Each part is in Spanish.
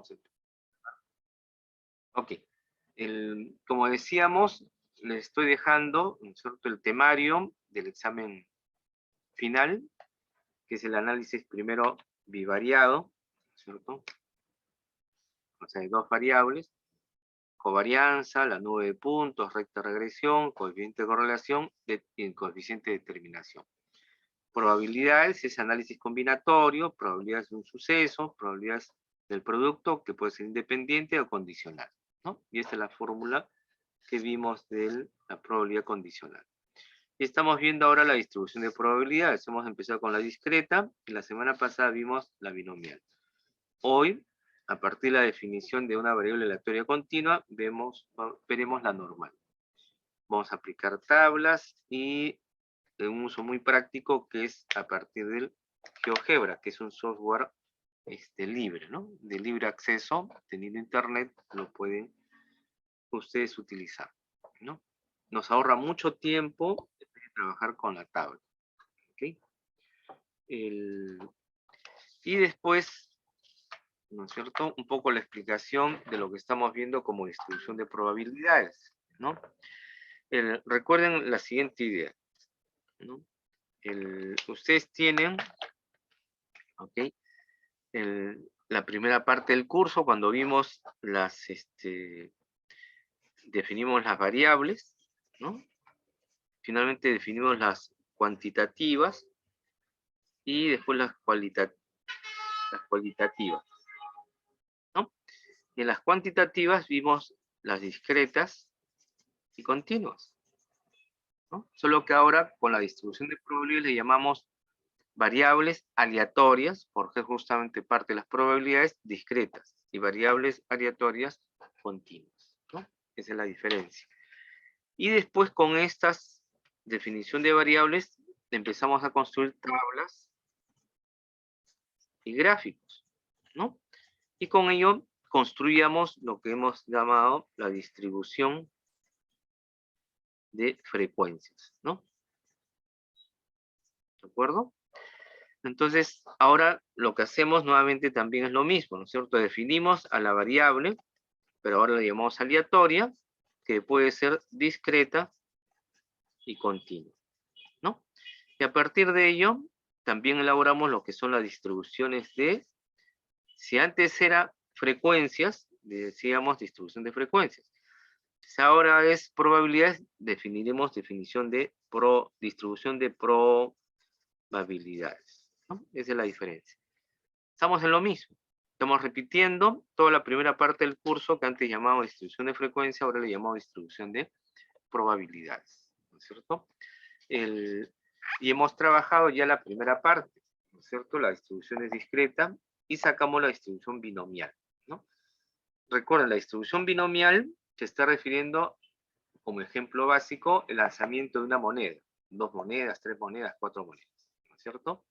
vamos a... Ok. Como decíamos, les estoy dejando, ¿no es cierto?, el temario del examen final, que es el análisis primero bivariado, ¿cierto? O sea, hay dos variables, covarianza, la nube de puntos, recta regresión, coeficiente de correlación y coeficiente de determinación. Probabilidades es análisis combinatorio, probabilidades de un suceso, probabilidades del producto que puede ser independiente o condicional, ¿no? Y esta es la fórmula que vimos de la probabilidad condicional. Y estamos viendo ahora la distribución de probabilidades. Hemos empezado con la discreta y la semana pasada vimos la binomial. Hoy, a partir de la definición de una variable aleatoria continua, veremos la normal. Vamos a aplicar tablas y un uso muy práctico que es a partir del GeoGebra, que es un software libre, ¿no? De libre acceso, teniendo internet, lo pueden ustedes utilizar, ¿no? Nos ahorra mucho tiempo trabajar con la tabla, ¿ok? Y después, ¿no es cierto?, un poco la explicación de lo que estamos viendo como distribución de probabilidades, ¿no? Recuerden la siguiente idea, ¿no? Ustedes tienen, ¿ok?, la primera parte del curso, cuando vimos definimos las variables, ¿no? Finalmente definimos las cuantitativas y después las cualitativas, ¿no? Y en las cuantitativas vimos las discretas y continuas, ¿no? Solo que ahora con la distribución de probabilidades le llamamos variables aleatorias, porque es justamente parte de las probabilidades discretas, y variables aleatorias continuas, ¿no? Esa es la diferencia. Y después con estas definición de variables empezamos a construir tablas y gráficos, ¿no? Y con ello construíamos lo que hemos llamado la distribución de frecuencias, ¿no? ¿De acuerdo? Entonces, ahora lo que hacemos nuevamente también es lo mismo, ¿no es cierto? Definimos a la variable, pero ahora la llamamos aleatoria, que puede ser discreta y continua, ¿no? Y a partir de ello, también elaboramos lo que son las distribuciones de, si antes era frecuencias, decíamos distribución de frecuencias. Si ahora es probabilidades, definiremos definición de distribución de probabilidades, ¿no? Esa es la diferencia. Estamos en lo mismo. Estamos repitiendo toda la primera parte del curso que antes llamamos distribución de frecuencia, ahora le llamamos distribución de probabilidades, ¿no es cierto? Y hemos trabajado ya la primera parte, ¿no es cierto? La distribución es discreta y sacamos la distribución binomial, ¿no? Recuerden, la distribución binomial se está refiriendo, como ejemplo básico, el lanzamiento de una moneda. 2 monedas, 3 monedas, 4 monedas, ¿no es cierto?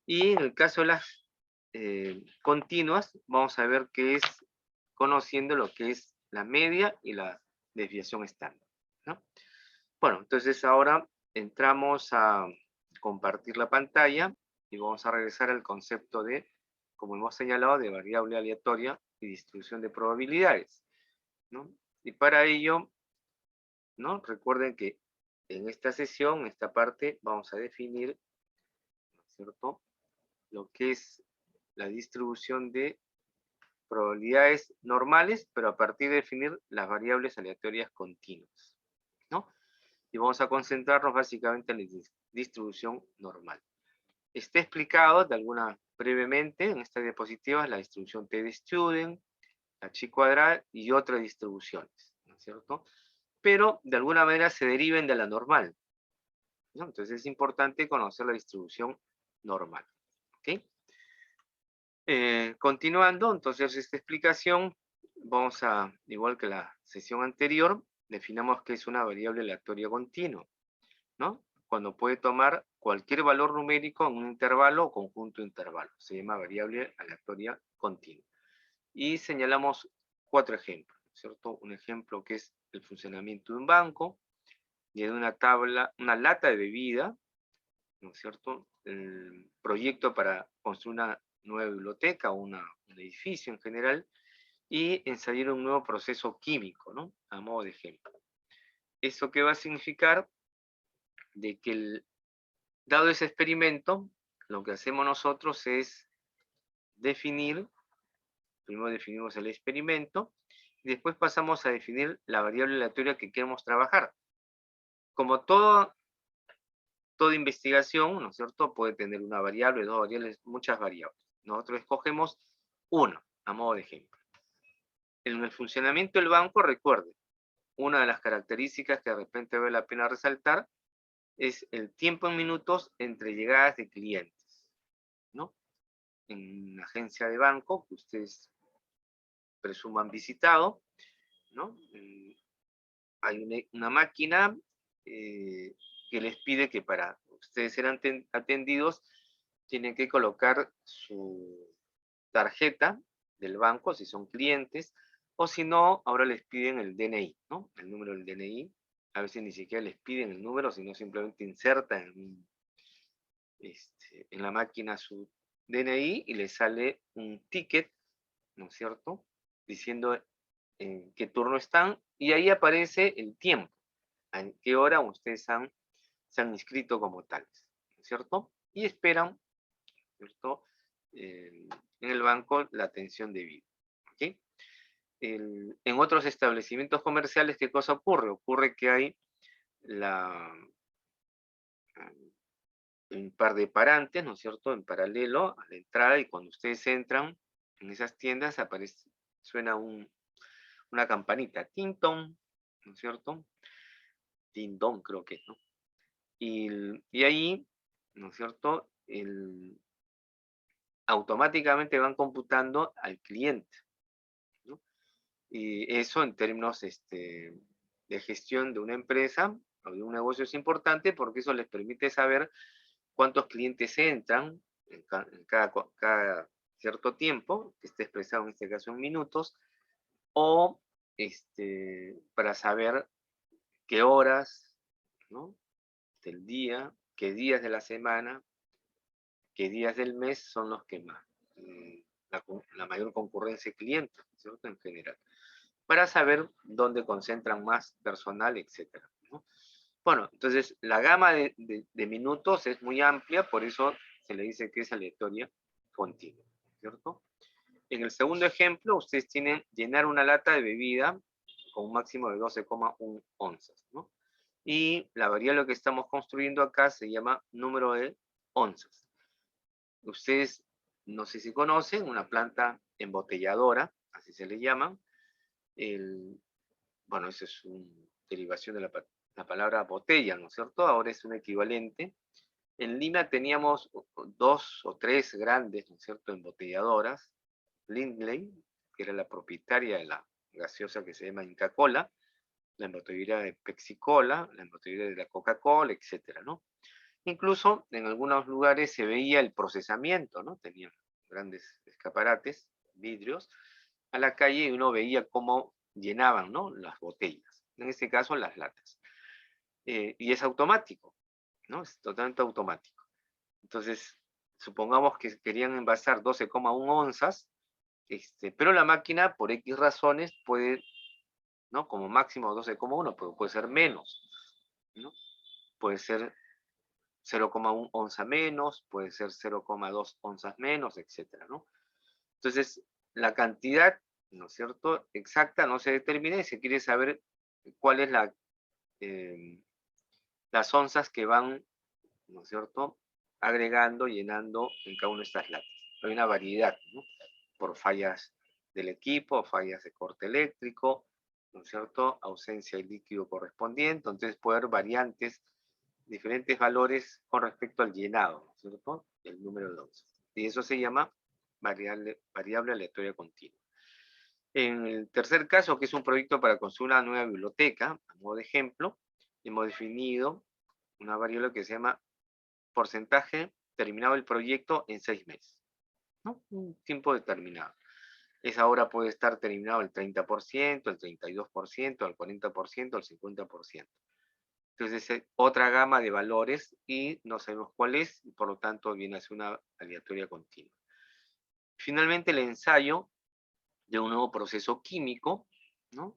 Y en el caso de las continuas, vamos a ver qué es conociendo lo que es la media y la desviación estándar, ¿no? Bueno, entonces ahora entramos a compartir la pantalla y vamos a regresar al concepto de, como hemos señalado, de variable aleatoria y distribución de probabilidades, ¿no? Y para ello, ¿no?, recuerden que en esta sesión, en esta parte, vamos a definir, ¿no es cierto?, lo que es la distribución de probabilidades normales, pero a partir de definir las variables aleatorias continuas, ¿no? Y vamos a concentrarnos básicamente en la distribución normal. Está explicado brevemente en esta diapositiva la distribución T de Student, la chi cuadrada y otras distribuciones, ¿no es cierto? Pero de alguna manera se deriven de la normal, ¿no? Entonces es importante conocer la distribución normal, ¿ok? Continuando, entonces esta explicación, vamos a, igual que la sesión anterior, definamos que es una variable aleatoria continua, ¿no? Cuando puede tomar cualquier valor numérico en un intervalo o conjunto de intervalos. Se llama variable aleatoria continua. Y señalamos 4 ejemplos, ¿cierto? Un ejemplo que es el funcionamiento de un banco, y de una lata de bebida, ¿no es cierto? El proyecto para construir una nueva biblioteca o un edificio en general, y ensayar un nuevo proceso químico, ¿no? A modo de ejemplo. ¿Esto qué va a significar? De que dado ese experimento, lo que hacemos nosotros es definir, primero definimos el experimento, y después pasamos a definir la variable aleatoria que queremos trabajar. Como toda investigación, ¿no es cierto?, puede tener una variable, dos variables, muchas variables. Nosotros escogemos una, a modo de ejemplo. En el funcionamiento del banco, recuerden, una de las características que de repente vale la pena resaltar es el tiempo en minutos entre llegadas de clientes, ¿no? En una agencia de banco que ustedes presuman visitado, ¿no? Hay una máquina que les pide que para ustedes ser atendidos tienen que colocar su tarjeta del banco si son clientes, o si no, ahora les piden el DNI, ¿no? El número del DNI. A veces ni siquiera les piden el número, sino simplemente insertan en la máquina su DNI y les sale un ticket, ¿no es cierto?, diciendo en qué turno están, y ahí aparece el tiempo, en qué hora ustedes se han inscrito como tales, ¿no es cierto? Y esperan, ¿cierto?, en el banco la atención debida. ¿Ok? En otros establecimientos comerciales, ¿qué cosa ocurre? Ocurre que hay un par de parantes, ¿no es cierto?, en paralelo a la entrada, y cuando ustedes entran en esas tiendas aparece, suena una campanita, tin-ton, ¿no es cierto? Tin-don creo que es, ¿no? Y ahí, ¿no es cierto?, automáticamente van computando al cliente, ¿no? Y eso en términos de gestión de una empresa o de un negocio es importante, porque eso les permite saber cuántos clientes entran en cada cierto tiempo, que esté expresado en este caso en minutos, o para saber qué horas, ¿no?, del día, qué días de la semana, qué días del mes son los que más, la mayor concurrencia de clientes, ¿cierto?, en general, para saber dónde concentran más personal, etcétera, ¿no? Bueno, entonces la gama de minutos es muy amplia, por eso se le dice que es aleatoria continua, ¿cierto? En el segundo ejemplo, ustedes tienen llenar una lata de bebida con un máximo de 12,1 onzas, ¿no? Y la variable que estamos construyendo acá se llama número de onzas. Ustedes, no sé si conocen, una planta embotelladora, así se le llaman. Bueno, eso es una derivación de la palabra botella, ¿no es cierto? Ahora es un equivalente. En Lima teníamos dos o tres grandes, ¿no es cierto?, embotelladoras. Lindley, que era la propietaria de la gaseosa que se llama Inca Kola, la embotelladora de Pepsi Cola, la embotelladora de la Coca-Cola, etcétera, ¿no? Incluso en algunos lugares se veía el procesamiento, ¿no? Tenían grandes escaparates, vidrios, a la calle, y uno veía cómo llenaban, ¿no?, las botellas, en este caso las latas. Y es automático, ¿no? Es totalmente automático. Entonces, supongamos que querían envasar 12,1 onzas, pero la máquina, por X razones, puede, ¿no?, como máximo 12,1, pero puede ser menos, ¿no? Puede ser 0,1 onza menos, puede ser 0,2 onzas menos, etcétera, ¿no? Entonces, la cantidad, ¿no es cierto?, exacta no se determina, y se quiere saber cuál es las onzas que van, ¿no es cierto?, agregando, llenando en cada una de estas latas. Hay una variedad, ¿no?, por fallas del equipo, fallas de corte eléctrico, ¿no es cierto?, ausencia de líquido correspondiente. Entonces puede haber variantes, diferentes valores con respecto al llenado, ¿no es cierto?, el número de onzas. Y eso se llama variable aleatoria continua. En el tercer caso, que es un proyecto para construir una nueva biblioteca, a modo de ejemplo, hemos definido una variable que se llama porcentaje terminado el proyecto en 6 meses, ¿no? Un tiempo determinado. Esa obra puede estar terminado el 30%, el 32%, el 40%, el 50%. Entonces es otra gama de valores y no sabemos cuál es, y por lo tanto viene a ser una aleatoria continua. Finalmente, el ensayo de un nuevo proceso químico, ¿no?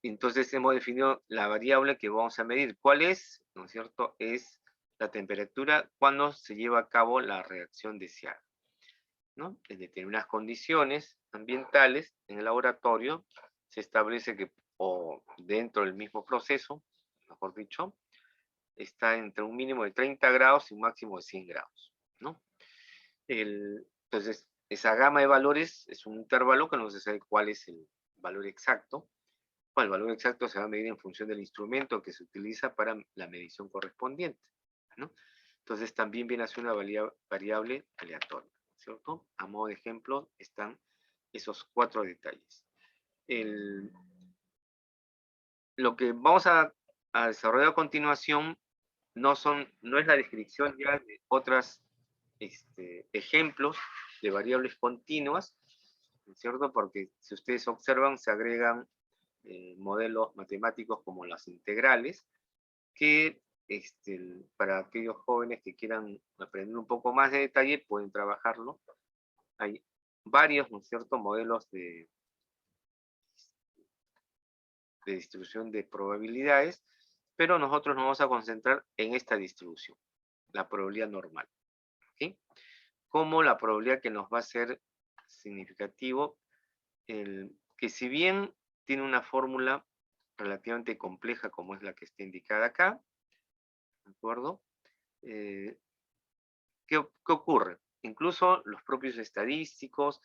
Entonces hemos definido la variable que vamos a medir. ¿Cuál es? ¿No es cierto? Es la temperatura cuando se lleva a cabo la reacción deseada, ¿no? En determinadas condiciones ambientales, en el laboratorio, se establece que, o dentro del mismo proceso, mejor dicho, está entre un mínimo de 30 grados y un máximo de 100 grados, ¿no? Entonces, esa gama de valores es un intervalo que no se sabe cuál es el valor exacto. Bueno, el valor exacto se va a medir en función del instrumento que se utiliza para la medición correspondiente, ¿no? Entonces también viene a ser una variable aleatoria, ¿cierto? A modo de ejemplo están esos 4 detalles. Lo que vamos a desarrollar a continuación no es la descripción ya de otros ejemplos de variables continuas, ¿cierto? Porque si ustedes observan, se agregan modelos matemáticos como las integrales, que para aquellos jóvenes que quieran aprender un poco más de detalle, pueden trabajarlo. Hay varios, ¿no es cierto?, modelos de distribución de probabilidades, pero nosotros nos vamos a concentrar en esta distribución, la probabilidad normal, ¿sí? Como la probabilidad que nos va a ser significativo, que si bien tiene una fórmula relativamente compleja como es la que está indicada acá, ¿de acuerdo? ¿Qué ocurre? Incluso los propios estadísticos,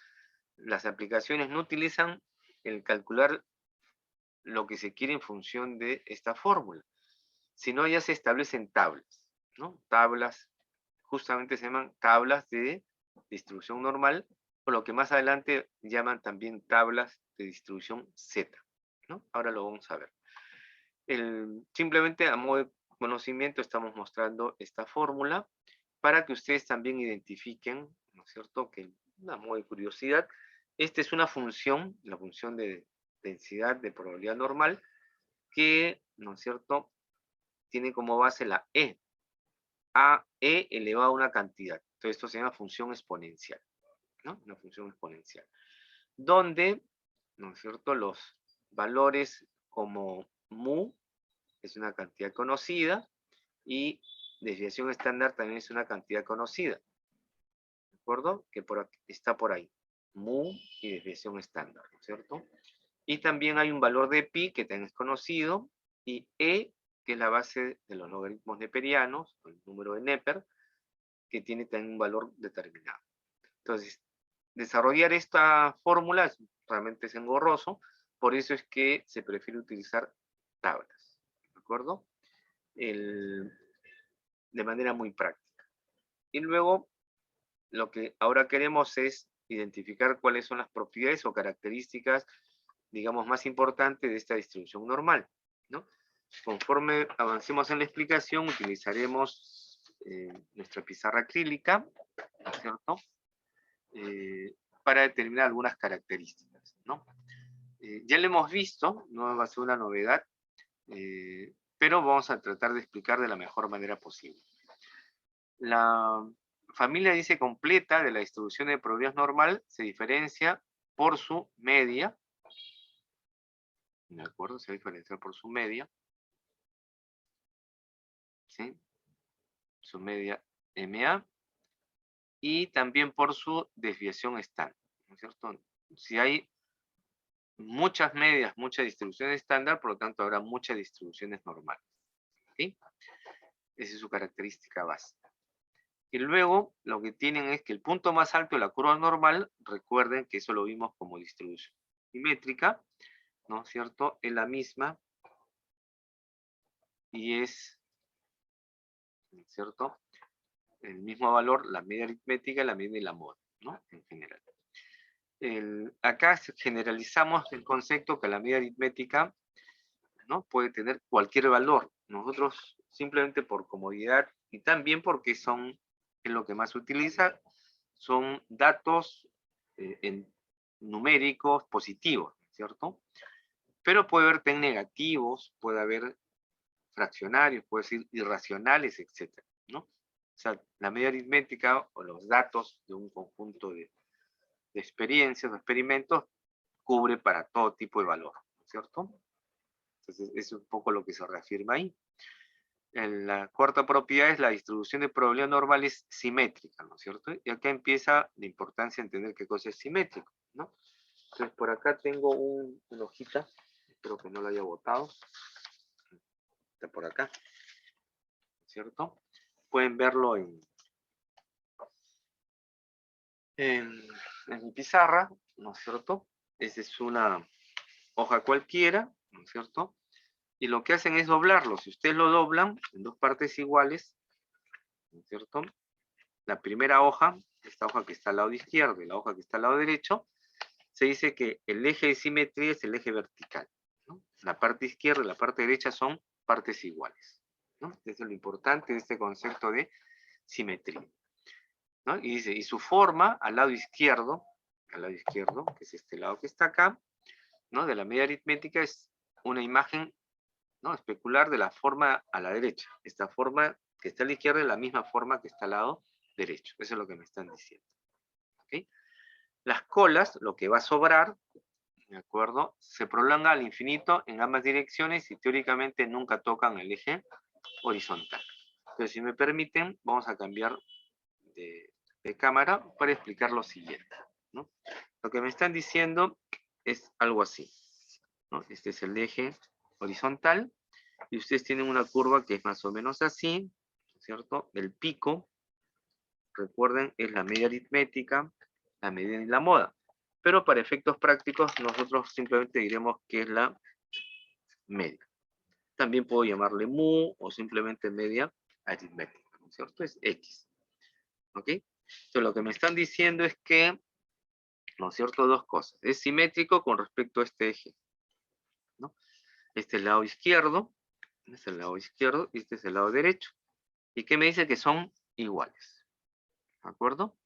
las aplicaciones no utilizan el calcular lo que se quiere en función de esta fórmula, sino ya se establecen tablas, ¿no? Tablas, justamente se llaman tablas de distribución normal, o lo que más adelante llaman también tablas de distribución Z, ¿no? Ahora lo vamos a ver. Simplemente a modo de conocimiento estamos mostrando esta fórmula para que ustedes también identifiquen, ¿no es cierto?, que a modo de curiosidad, esta es una función, la función de densidad de probabilidad normal, que, ¿no es cierto?, tiene como base la E, a E elevado a una cantidad. Entonces esto se llama función exponencial, ¿no? Una función exponencial. Donde, ¿no es cierto?, los valores como mu es una cantidad conocida y desviación estándar también es una cantidad conocida. ¿De acuerdo? Que está por ahí. Mu y desviación estándar, ¿no es cierto? Y también hay un valor de pi que también es conocido, y E, que es la base de los logaritmos neperianos, el número de Neper, que tiene también un valor determinado. Entonces, desarrollar esta fórmula realmente es engorroso, por eso es que se prefiere utilizar tablas, ¿de acuerdo? De manera muy práctica. Y luego, lo que ahora queremos es identificar cuáles son las propiedades o características, digamos, más importantes de esta distribución normal, ¿no? Conforme avancemos en la explicación, utilizaremos nuestra pizarra acrílica, ¿no es cierto?, para determinar algunas características, ¿no? Ya lo hemos visto, no va a ser una novedad, pero vamos a tratar de explicar de la mejor manera posible. La familia dice completa de la distribución de probabilidad normal se diferencia por su media, ¿de acuerdo? Se diferencia por su media, ¿sí? Su media MA, y también por su desviación estándar, ¿no es cierto? Si hay muchas medias, muchas distribuciones estándar, por lo tanto habrá muchas distribuciones normales, ¿sí? Esa es su característica básica. Y luego lo que tienen es que el punto más alto de la curva normal, recuerden que eso lo vimos como distribución simétrica, ¿no es cierto?, es la misma y es, ¿no es cierto?, el mismo valor, la media aritmética, la media y la moda, ¿no?, en general. Acá generalizamos el concepto que la media aritmética, ¿no?, puede tener cualquier valor. Nosotros simplemente por comodidad y también porque es lo que más se utiliza, son datos numéricos positivos, ¿cierto? Pero puede haber negativos, puede haber fraccionarios, puede ser irracionales, etc., ¿no? sea, la media aritmética o los datos de un conjunto de experiencias o experimentos cubre para todo tipo de valor, ¿no es cierto? Entonces, es un poco lo que se reafirma ahí. La cuarta propiedad es la distribución de probabilidad normal es simétrica, ¿no es cierto? Y acá empieza la importancia de entender qué cosa es simétrico, ¿no? Entonces, por acá tengo una hojita, espero que no la haya botado. Está por acá, ¿cierto? Pueden verlo en mi pizarra, ¿no es cierto? Esta es una hoja cualquiera, ¿no es cierto? Y lo que hacen es doblarlo. Si ustedes lo doblan en dos partes iguales, ¿no es cierto? La primera hoja, esta hoja que está al lado izquierdo y la hoja que está al lado derecho, se dice que el eje de simetría es el eje vertical, ¿no? La parte izquierda y la parte derecha son partes iguales, ¿no? Eso es lo importante de este concepto de simetría, ¿no? Y dice, y su forma al lado izquierdo, que es este lado que está acá, ¿no? De la media aritmética es una imagen, ¿no? Especular de la forma a la derecha. Esta forma que está a la izquierda es la misma forma que está al lado derecho. Eso es lo que me están diciendo. ¿Okay? Las colas, lo que va a sobrar, ¿de acuerdo? Se prolonga al infinito en ambas direcciones y teóricamente nunca tocan el eje horizontal. Entonces, si me permiten, vamos a cambiar de cámara para explicar lo siguiente, ¿no? Lo que me están diciendo es algo así, ¿no? Este es el eje horizontal y ustedes tienen una curva que es más o menos así, ¿cierto? El pico, recuerden, es la media aritmética, la mediana y la moda. Pero para efectos prácticos nosotros simplemente diremos que es la media. También puedo llamarle mu o simplemente media aritmética, ¿no es cierto? Es X. ¿Ok? Entonces lo que me están diciendo es que, ¿no es cierto? Dos cosas. Es simétrico con respecto a este eje, ¿no? Este es el lado izquierdo, este es el lado izquierdo y este es el lado derecho. ¿Y qué me dice? Que son iguales. ¿De acuerdo?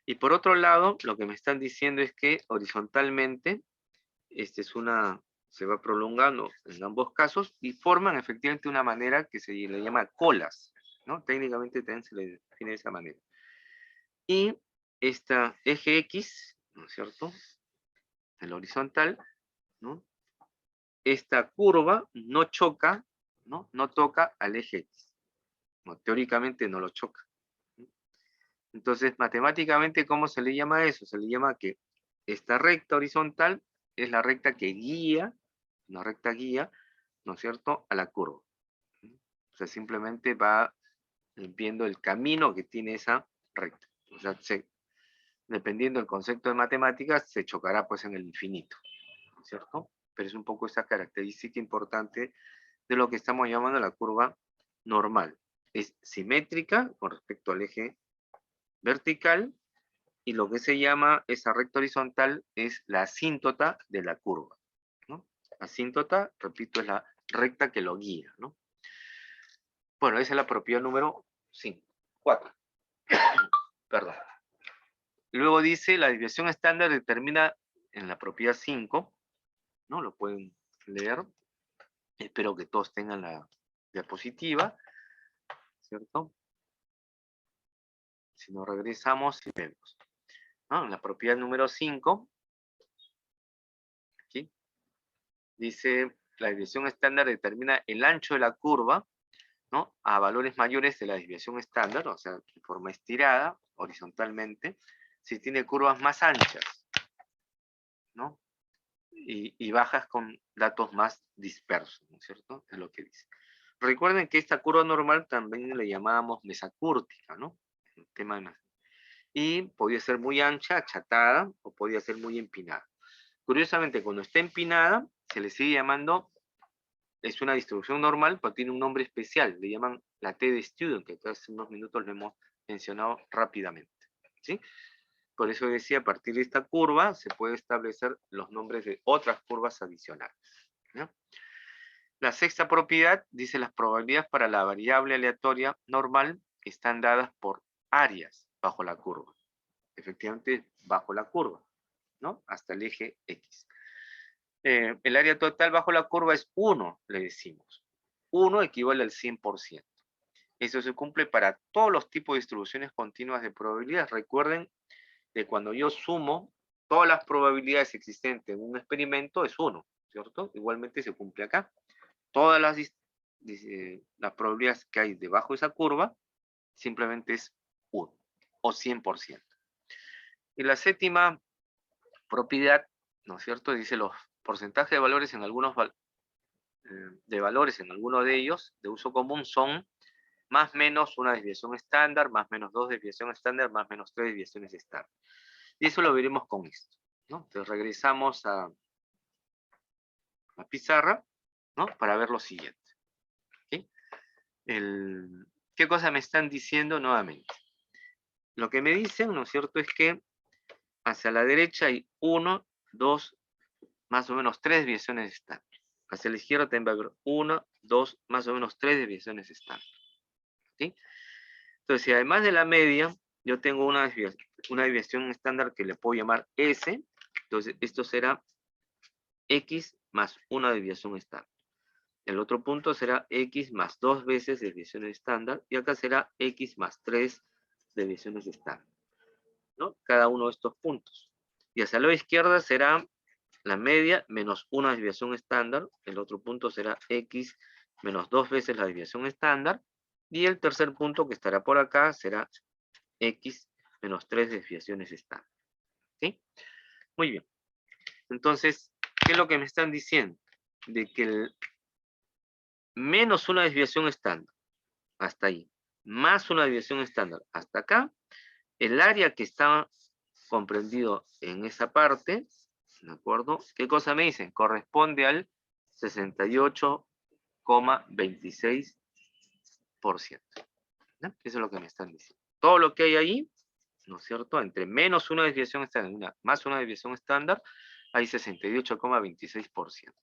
Y por otro lado, lo que me están diciendo es que horizontalmente, se va prolongando en ambos casos y forman efectivamente una manera que se le llama colas, ¿no? Técnicamente también se le define de esa manera. Y esta eje X, ¿no es cierto? El horizontal, ¿no? Esta curva no choca, ¿no? No toca al eje X. No, teóricamente no lo choca. Entonces, matemáticamente, ¿cómo se le llama eso? Se le llama que esta recta horizontal es la recta que guía, una recta guía, ¿no es cierto?, a la curva. O sea, simplemente va viendo el camino que tiene esa recta. O sea, dependiendo del concepto de matemáticas, se chocará pues en el infinito, ¿no es cierto? Pero es un poco esa característica importante de lo que estamos llamando la curva normal. Es simétrica con respecto al eje vertical y lo que se llama esa recta horizontal es la asíntota de la curva, ¿no? Asíntota, repito, es la recta que lo guía, ¿no? Bueno, esa es la propiedad número 4. Perdón. Luego dice, la desviación estándar determina en la propiedad 5, ¿no? Lo pueden leer. Espero que todos tengan la diapositiva, ¿cierto? Si no regresamos y vemos, ¿no? En la propiedad número 5, aquí, dice, la desviación estándar determina el ancho de la curva, ¿no? A valores mayores de la desviación estándar, o sea, de forma estirada, horizontalmente, si tiene curvas más anchas, ¿no? Y bajas con datos más dispersos, ¿no es cierto? Es lo que dice. Recuerden que esta curva normal también le llamábamos mesacúrtica, ¿no? El tema de y podía ser muy ancha, achatada, o podía ser muy empinada. Curiosamente, cuando está empinada, se le sigue llamando, es una distribución normal, pero tiene un nombre especial, le llaman la T de Student, que hace unos minutos lo hemos mencionado rápidamente, ¿sí? Por eso decía, a partir de esta curva se puede establecer los nombres de otras curvas adicionales, ¿no? La sexta propiedad dice las probabilidades para la variable aleatoria normal están dadas por áreas bajo la curva. Efectivamente, bajo la curva, ¿no? Hasta el eje X. El área total bajo la curva es 1, le decimos. 1 equivale al 100%. Eso se cumple para todos los tipos de distribuciones continuas de probabilidades. Recuerden que cuando yo sumo todas las probabilidades existentes en un experimento es 1, ¿cierto? Igualmente se cumple acá. Todas las probabilidades que hay debajo de esa curva simplemente es 1 o 100%. Y la séptima propiedad, ¿no es cierto? Dice los porcentajes de valores en algunos de ellos de uso común son más menos una desviación estándar, más menos 2 desviaciones estándar, más menos 3 desviaciones estándar. Y eso lo veremos con esto, ¿no? Entonces regresamos a la pizarra, ¿no? Para ver lo siguiente. ¿Okay? ¿Qué cosa me están diciendo nuevamente? Lo que me dicen, ¿no es cierto?, es que hacia la derecha hay 1, 2, más o menos 3 desviaciones estándar. Hacia la izquierda también va a haber 1, 2, más o menos 3 desviaciones estándar. ¿Sí? Entonces, si además de la media, yo tengo una desviación estándar que le puedo llamar S, entonces esto será X más una desviación estándar. El otro punto será X más 2 veces desviaciones estándar, y acá será X más 3 desviaciones estándar, ¿no? Cada uno de estos puntos. Y hacia la izquierda será la media menos una desviación estándar, el otro punto será X menos 2 veces la desviación estándar, y el tercer punto que estará por acá será X menos 3 desviaciones estándar. ¿Sí? Muy bien. Entonces, ¿qué es lo que me están diciendo? De que el menos una desviación estándar, hasta ahí, más una desviación estándar, hasta acá, el área que está comprendido en esa parte, ¿de acuerdo? ¿Qué cosa me dicen? Corresponde al 68,26%. ¿No? Eso es lo que me están diciendo. Todo lo que hay ahí, ¿no es cierto? Entre menos una desviación estándar, más una desviación estándar, hay 68,26%.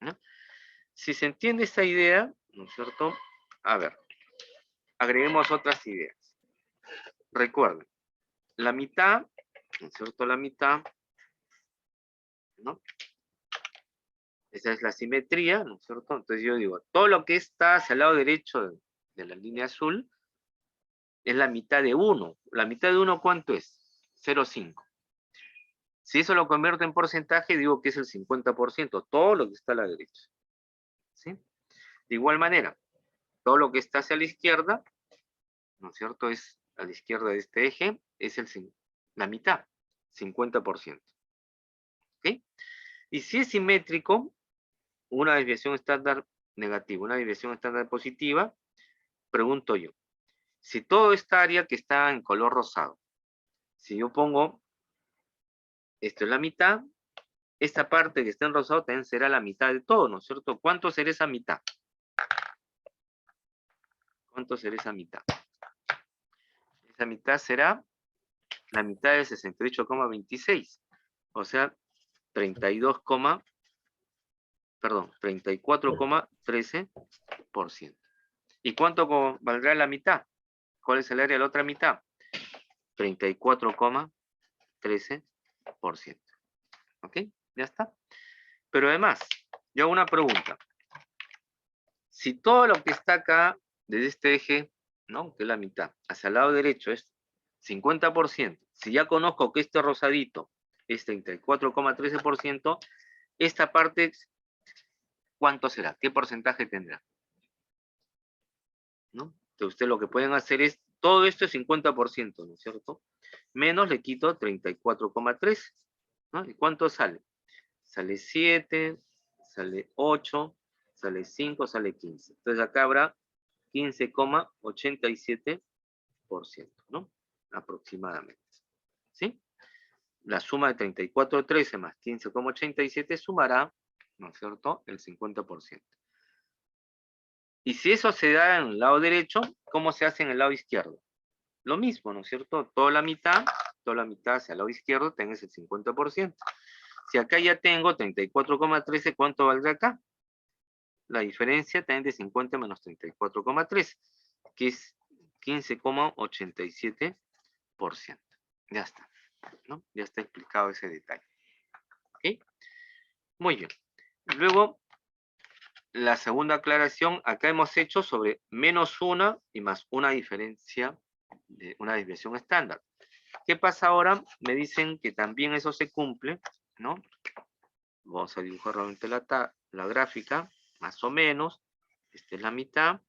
¿No? Si se entiende esta idea, ¿no es cierto? A ver, agreguemos otras ideas. Recuerden, la mitad, ¿no es cierto? La mitad, ¿no? Esa es la simetría, ¿no es cierto? Entonces yo digo, todo lo que está hacia el lado derecho de la línea azul es la mitad de 1. ¿La mitad de 1 cuánto es? 0,5. Si eso lo convierto en porcentaje, digo que es el 50%, todo lo que está a la derecha. ¿Sí? De igual manera, todo lo que está hacia la izquierda, ¿no es cierto? Es a la izquierda de este eje, es la mitad, 50%. ¿Ok? Y si es simétrico, una desviación estándar negativa, una desviación estándar positiva, pregunto yo, si toda esta área que está en color rosado, si yo pongo, esto es la mitad, esta parte que está en rosado también será la mitad de todo, ¿no es cierto? ¿Cuánto será esa mitad? ¿Cuánto será esa mitad? Esa mitad será la mitad de 68,26, o sea, 34,13%. ¿Y cuánto valdrá la mitad? ¿Cuál es el área de la otra mitad? 34,13%. ¿Ok? Ya está. Pero además, yo hago una pregunta. Si todo lo que está acá, desde este eje, ¿no? Que es la mitad, hacia el lado derecho es 50%, si ya conozco que este rosadito es 34,13%, esta parte, ¿cuánto será? ¿Qué porcentaje tendrá? ¿No? Entonces ustedes lo que pueden hacer es, todo esto es 50%, ¿no es cierto? Menos le quito 34,3, ¿no? ¿Y cuánto sale? Sale 7, sale 8, sale 5, sale 15. Entonces acá habrá 15,87%, ¿no? Aproximadamente. ¿Sí? La suma de 34,13 más 15,87 sumará, ¿no es cierto?, el 50%. Y si eso se da en el lado derecho, ¿cómo se hace en el lado izquierdo? Lo mismo, ¿no es cierto? Toda la mitad hacia el lado izquierdo tenés el 50%. Si acá ya tengo 34,13, ¿cuánto valdrá acá? La diferencia también de 50 menos 34,3, que es 15,87%. Ya está, ¿no? Ya está explicado ese detalle. ¿Ok? Muy bien. Luego, la segunda aclaración, acá hemos hecho sobre menos 1 y más una diferencia de una desviación estándar. ¿Qué pasa ahora? Me dicen que también eso se cumple, ¿no? Vamos a dibujar nuevamente la gráfica, más o menos. Esta es la mitad.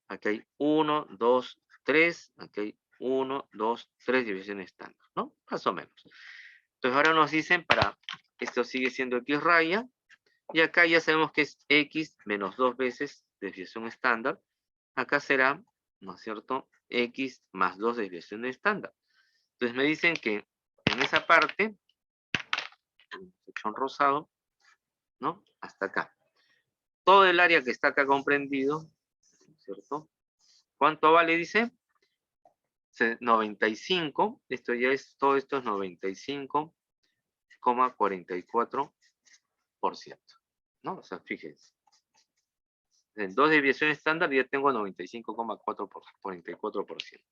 Aquí hay 1, 2, 3. Aquí hay 1, 2, 3 desviaciones estándar, ¿no? Más o menos. Entonces ahora nos dicen esto sigue siendo X raya. Y acá ya sabemos que es X menos 2 veces desviación estándar. Acá será, ¿no es cierto? X más 2 desviaciones estándar. Entonces me dicen que en esa parte, sección rosado, ¿no? Hasta acá. Todo el área que está acá comprendido, ¿no es cierto? ¿Cuánto vale? Dice 95. Esto ya es, todo esto es 95,44%. ¿No? O sea, fíjense. En 2 desviaciones estándar ya tengo 95,44%.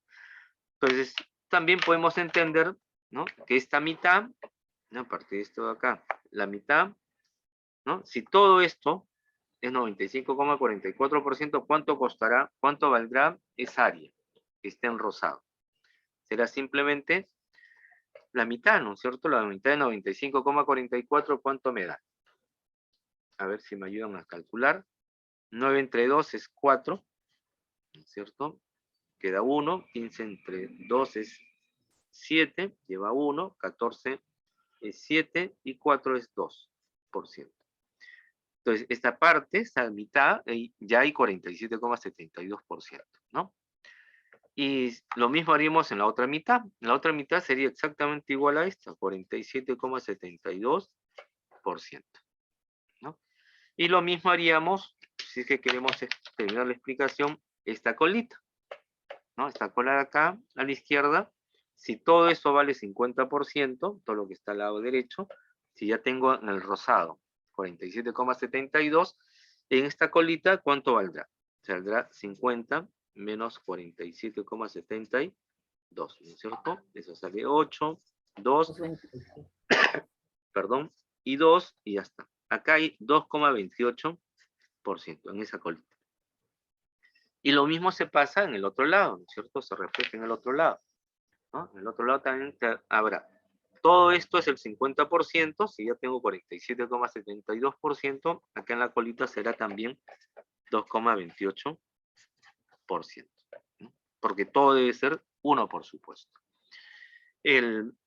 Entonces, también podemos entender, ¿no? Que esta mitad, ¿no? A partir de esto de acá, la mitad, ¿no? Si todo esto es 95,44%, ¿cuánto costará, cuánto valdrá esa área que esté en rosado? Será simplemente la mitad, ¿no es cierto? La mitad de 95,44, ¿cuánto me da? A ver si me ayudan a calcular. 9 entre 2 es 4, ¿no es cierto? Queda 1, 15 entre 2 es 7, lleva 1, 14 es 7 y 4 es 2%. Entonces, esta parte, esta mitad, ya hay 47,72%, ¿no? Y lo mismo haríamos en la otra mitad. La otra mitad sería exactamente igual a esta, 47,72%, ¿no? Y lo mismo haríamos, si es que queremos terminar la explicación, esta colita, ¿no? Esta cola de acá, a la izquierda, si todo eso vale 50%, todo lo que está al lado derecho, si ya tengo en el rosado 47,72, en esta colita, ¿cuánto valdrá? Saldrá 50 menos 47,72, ¿no es cierto? Eso sale 8, 2, perdón, y 2, y ya está. Acá hay 2,28% en esa colita. Y lo mismo se pasa en el otro lado, ¿no es cierto? Se refleja en el otro lado, ¿no? En el otro lado también habrá. Todo esto es el 50%, si ya tengo 47,72%, acá en la colita será también 2,28%, ¿no? Porque todo debe ser 1, por supuesto.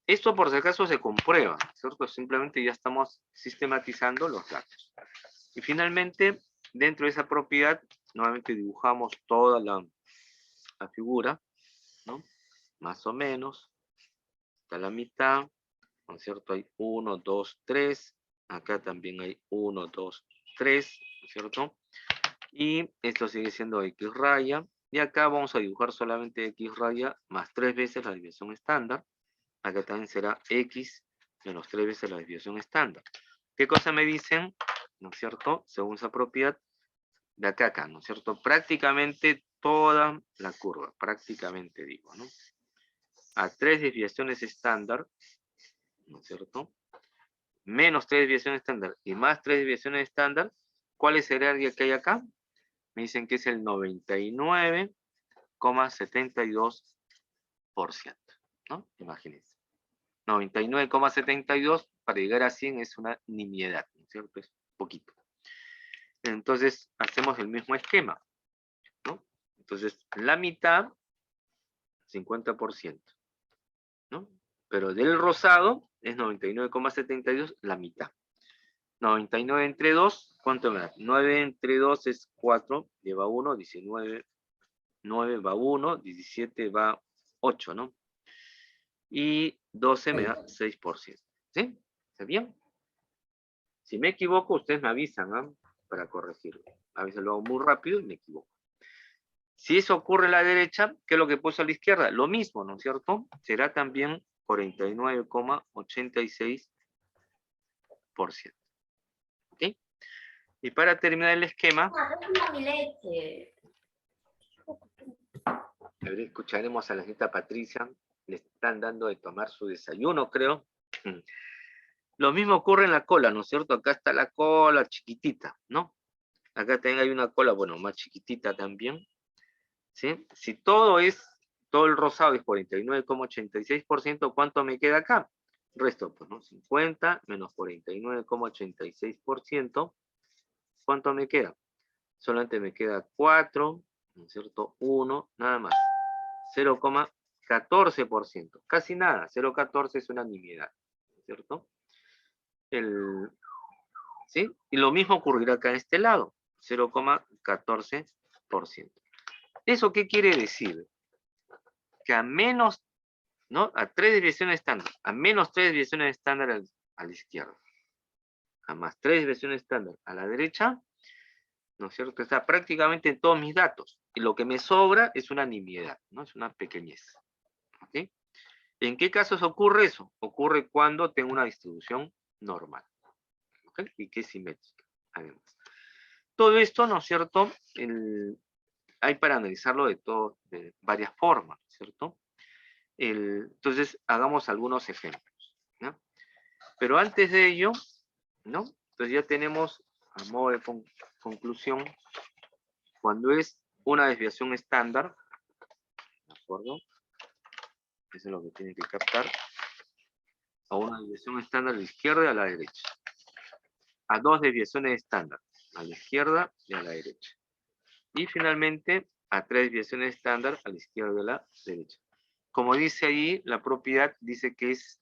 Esto por si acaso se comprueba, ¿cierto? Simplemente ya estamos sistematizando los datos. Y finalmente, dentro de esa propiedad, nuevamente dibujamos toda la figura, ¿no? Más o menos, está la mitad, ¿no es cierto? Hay 1, 2, 3, acá también hay 1, 2, 3, ¿no es cierto? Y esto sigue siendo X raya, y acá vamos a dibujar solamente X raya más 3 veces la desviación estándar. Acá también será X menos 3 veces la desviación estándar. ¿Qué cosa me dicen? ¿No es cierto? Según esa propiedad, de acá a acá, ¿no es cierto? Prácticamente toda la curva, prácticamente digo, ¿no? A 3 desviaciones estándar, ¿no es cierto? Menos 3 desviaciones estándar y más 3 desviaciones estándar, ¿cuál es el área que hay acá? Me dicen que es el 99,72%, ¿no? Imagínense. 99,72 para llegar a 100 es una nimiedad, ¿no es cierto? Es poquito. Entonces, hacemos el mismo esquema, ¿no? Entonces, la mitad, 50%, ¿no? Pero del rosado es 99,72, la mitad. 99 entre 2, ¿cuánto me da? 9 entre 2 es 4, lleva 1, 19, 9 va 1, 17 va 8, ¿no? Y 12 me da 6%. ¿Sí? ¿Está bien? Si me equivoco, ustedes me avisan, ¿no? Para corregirlo. A veces lo hago muy rápido y me equivoco. Si eso ocurre a la derecha, ¿qué es lo que puse a la izquierda? Lo mismo, ¿no es cierto? Será también 49,86%. ¿Ok? Y para terminar el esquema, escucharemos a la señorita Patricia. Le están dando de tomar su desayuno, creo. Lo mismo ocurre en la cola, ¿no es cierto? Acá está la cola chiquitita, ¿no? Acá también hay una cola, bueno, más chiquitita también. ¿Sí? Si todo el rosado es 49,86%, ¿cuánto me queda acá? Resto, pues, ¿no? 50 menos 49,86%, ¿cuánto me queda? Solamente me queda 4, ¿no es cierto? 1, nada más. 0,14%. Casi nada. 0,14 es una nimiedad, ¿no es cierto? ¿Sí? Y lo mismo ocurrirá acá en este lado. 0,14%. ¿Eso qué quiere decir? Que a menos, ¿no? A 3 desviaciones estándar, a menos 3 desviaciones estándar a la izquierda, a más 3 desviaciones estándar a la derecha, ¿no es cierto? Está prácticamente en todos mis datos. Y lo que me sobra es una nimiedad, ¿no? Es una pequeñez. ¿Ok? ¿En qué casos ocurre eso? Ocurre cuando tengo una distribución normal. ¿Ok? Y que es simétrica, además. Todo esto, ¿no es cierto? Hay para analizarlo de varias formas, ¿cierto? Entonces, hagamos algunos ejemplos, ¿no? Pero antes de ello, ¿no? Entonces ya tenemos, a modo de conclusión, cuando es una desviación estándar, ¿de acuerdo? Eso es lo que tiene que captar, a una desviación estándar a la izquierda y a la derecha. A dos desviaciones estándar, a la izquierda y a la derecha. Y finalmente, a tres desviaciones estándar a la izquierda y a la derecha. Como dice ahí, la propiedad dice que es,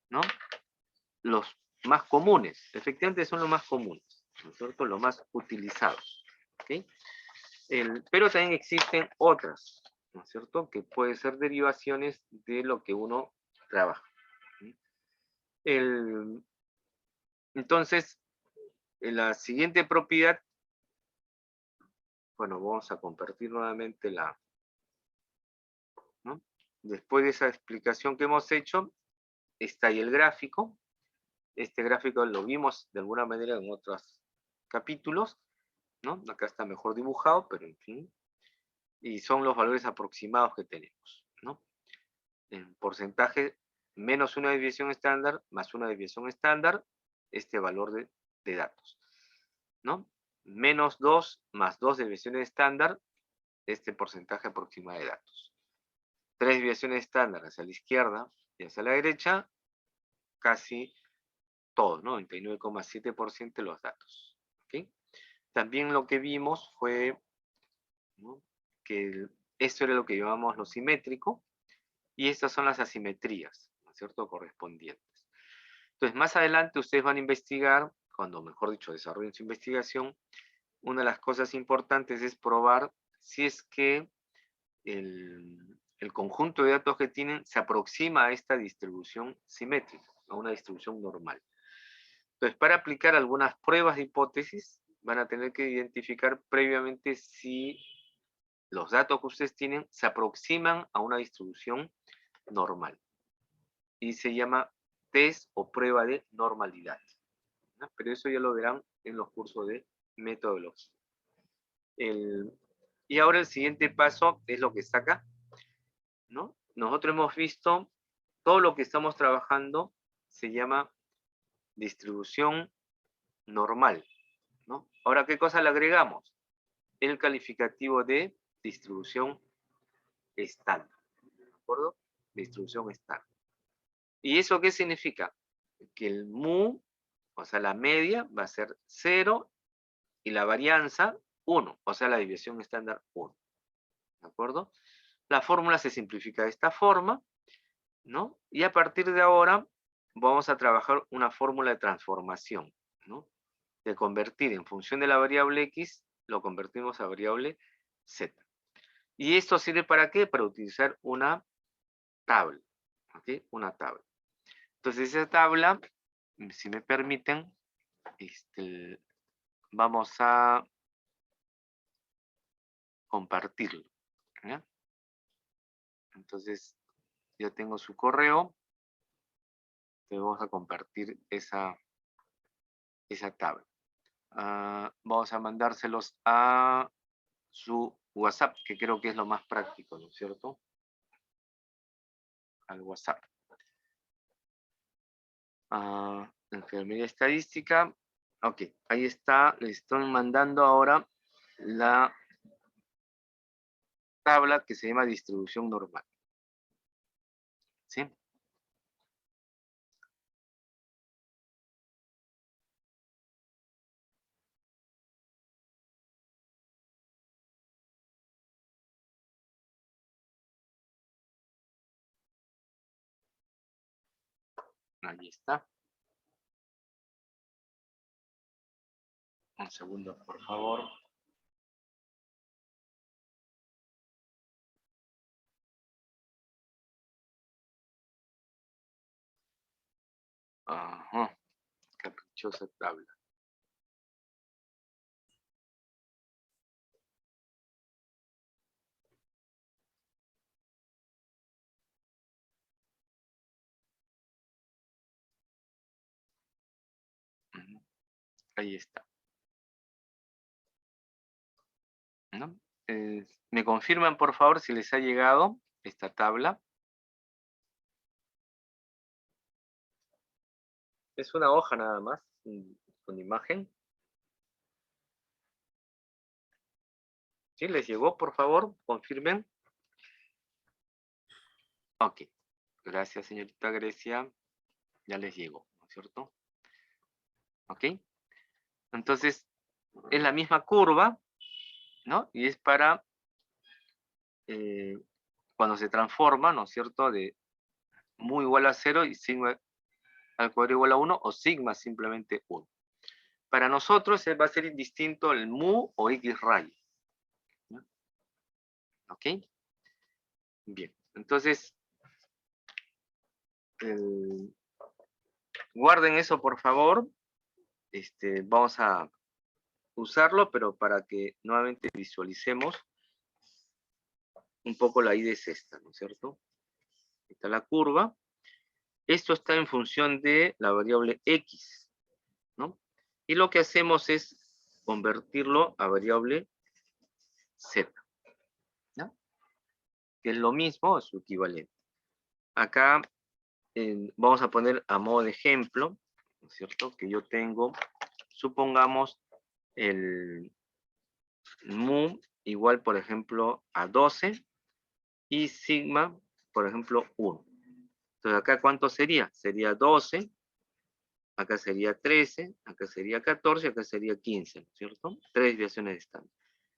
¿no? Los más comunes, efectivamente son los más comunes, ¿no es cierto? Los más utilizados, ¿ok? Pero también existen otras, ¿no es cierto? Que pueden ser derivaciones de lo que uno trabaja. ¿Sí? Entonces, en la siguiente propiedad, bueno, vamos a compartir nuevamente ¿no? Después de esa explicación que hemos hecho, está ahí el gráfico. Este gráfico lo vimos de alguna manera en otros capítulos, ¿no? Acá está mejor dibujado, pero en fin. Y son los valores aproximados que tenemos, ¿no? En porcentaje, menos una desviación estándar, más una desviación estándar, este valor de datos, ¿no? Menos 2 más 2 desviaciones estándar, este porcentaje aproximado de datos. 3 desviaciones estándar hacia la izquierda y hacia la derecha, casi todo, ¿no? 99,7% de los datos. ¿Okay? También lo que vimos fue, ¿no? Que esto era lo que llamamos lo simétrico, y estas son las asimetrías, ¿no es cierto?, correspondientes. Entonces, más adelante ustedes van a investigar, cuando mejor dicho desarrollen su investigación, una de las cosas importantes es probar si es que el conjunto de datos que tienen se aproxima a esta distribución simétrica, a una distribución normal. Entonces, para aplicar algunas pruebas de hipótesis, van a tener que identificar previamente si los datos que ustedes tienen se aproximan a una distribución normal. Y se llama test o prueba de normalidad, ¿no? Pero eso ya lo verán en los cursos de metodología. Y ahora el siguiente paso es lo que está acá, ¿no? Nosotros hemos visto todo lo que estamos trabajando se llama distribución normal, ¿no? Ahora, ¿qué cosa le agregamos? El calificativo de distribución estándar, ¿de acuerdo? Distribución estándar. ¿Y eso qué significa? Que el mu, o sea, la media va a ser 0 y la varianza 1, o sea, la desviación estándar 1. ¿De acuerdo? La fórmula se simplifica de esta forma, ¿no? Y a partir de ahora vamos a trabajar una fórmula de transformación, ¿no? De convertir en función de la variable x, lo convertimos a variable z. ¿Y esto sirve para qué? Para utilizar una tabla, ¿ok? Una tabla. Entonces esa tabla, si me permiten, vamos a compartirlo, ¿ya? Entonces ya tengo su correo, entonces vamos a compartir esa tabla. Vamos a mandárselos a su WhatsApp, que creo que es lo más práctico, ¿no es cierto? Al WhatsApp. Enfermería estadística, Ok, ahí está. Les estoy mandando ahora la tabla que se llama distribución normal. ¿Sí? Ahí está. Un segundo, por favor. Ajá, caprichosa tabla. Ujú, ahí está. ¿No? ¿Me confirman, por favor, si les ha llegado esta tabla? Es una hoja nada más, con imagen. ¿Sí? ¿Les llegó, por favor? Confirmen. Ok. Gracias, señorita Grecia. Ya les llegó, ¿no es cierto? Ok. Entonces, es la misma curva, ¿no? Y es para cuando se transforma, ¿no es cierto? De mu igual a 0 y sigma al cuadrado igual a 1 o sigma simplemente 1. Para nosotros va a ser indistinto el mu o x rayo. ¿No? ¿Ok? Bien. Entonces, guarden eso por favor. Vamos a usarlo, pero para que nuevamente visualicemos un poco la ida es esta, ¿no es cierto? Está la curva. Esto está en función de la variable x, ¿no? Y lo que hacemos es convertirlo a variable z, ¿no? Que es lo mismo, es su equivalente. Acá vamos a poner a modo de ejemplo, ¿no es cierto? Que yo tengo, supongamos, el mu igual, por ejemplo, a 12 y sigma, por ejemplo, 1. Entonces, acá, ¿cuánto sería? Sería 12, acá sería 13, acá sería 14, acá sería 15, ¿no es cierto? 3 desviaciones de estándar.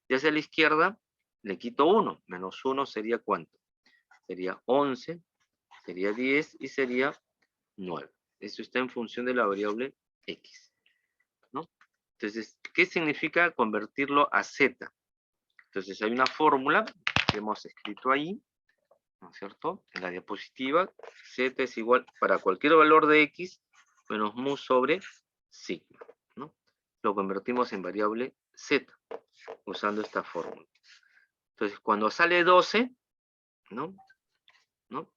Y hacia la izquierda le quito 1, menos 1 sería ¿cuánto? Sería 11, sería 10 y sería 9. Eso está en función de la variable x, ¿no? Entonces, ¿qué significa convertirlo a z? Entonces, hay una fórmula que hemos escrito ahí, ¿no es cierto? En la diapositiva, z es igual para cualquier valor de x menos mu sobre sigma, ¿no? Lo convertimos en variable z usando esta fórmula. Entonces, cuando sale 12, ¿no?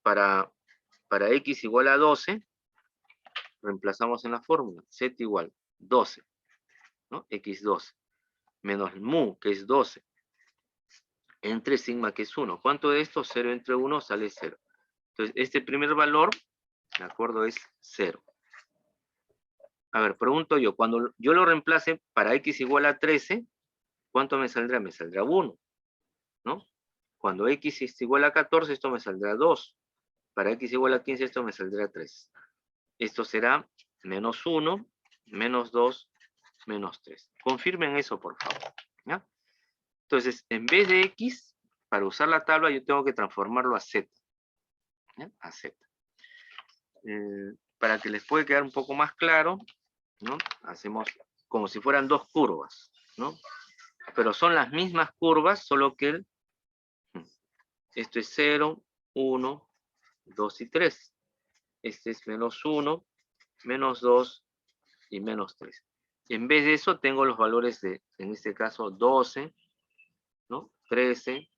Para x igual a 12, reemplazamos en la fórmula, z igual 12, ¿no? x12, menos mu, que es 12, entre sigma, que es 1. ¿Cuánto de esto? 0 entre 1 sale 0. Entonces, este primer valor, ¿de acuerdo? Es 0. A ver, pregunto yo, cuando yo lo reemplace para x igual a 13, ¿cuánto me saldrá? Me saldrá 1, ¿no? Cuando x es igual a 14, esto me saldrá 2. Para x igual a 15, esto me saldrá 3. Esto será menos 1, menos 2, menos 3. Confirmen eso, por favor. ¿Ya? Entonces, en vez de x, para usar la tabla, yo tengo que transformarlo a z. ¿Ya? A z. Para que les pueda quedar un poco más claro, ¿no? Hacemos como si fueran dos curvas, ¿no? Pero son las mismas curvas, solo que esto es 0, 1, 2 y 3. Este es menos 1, menos 2 y menos 3. En vez de eso tengo los valores de, en este caso, 12, ¿no? 13,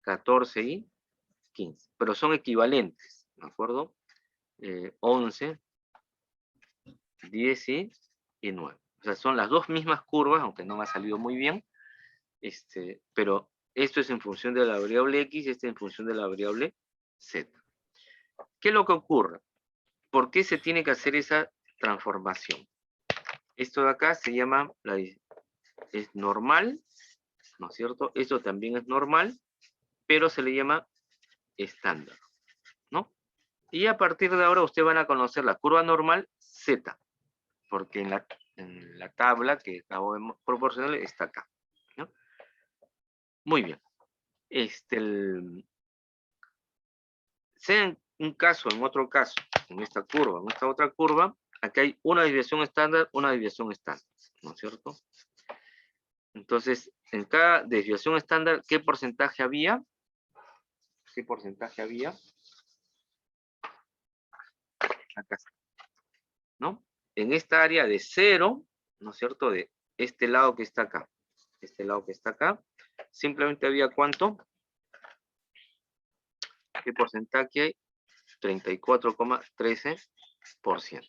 14 y 15. Pero son equivalentes, ¿de acuerdo? 11, 10 y 9. O sea, son las dos mismas curvas, aunque no me ha salido muy bien. Pero esto es en función de la variable x y este en función de la variable z. ¿Qué es lo que ocurre? ¿Por qué se tiene que hacer esa transformación? Esto de acá se llama, es normal, ¿no es cierto? Esto también es normal, pero se le llama estándar, ¿no? Y a partir de ahora ustedes van a conocer la curva normal Z, porque en la tabla que acabo de proporcionarle está acá, ¿no? Muy bien. Sea en un caso, en otro caso, en esta curva, en esta otra curva, aquí hay una desviación estándar, ¿no es cierto? Entonces, en cada desviación estándar, ¿qué porcentaje había? ¿Qué porcentaje había? Acá está, ¿no? En esta área de 0, ¿no es cierto? De este lado que está acá, este lado que está acá, simplemente había ¿cuánto? ¿Qué porcentaje hay? 34,13%.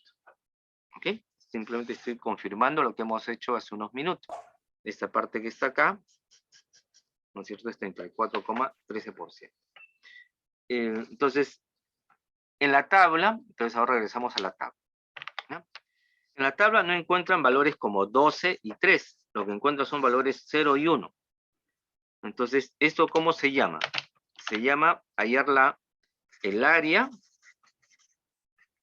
¿Ok? Simplemente estoy confirmando lo que hemos hecho hace unos minutos. Esta parte que está acá, ¿no es cierto? Es 34,13%. Entonces, en la tabla, entonces ahora regresamos a la tabla, ¿no? En la tabla no encuentran valores como 12 y 3. Lo que encuentran son valores 0 y 1. Entonces, ¿esto cómo se llama? Se llama hallar el área,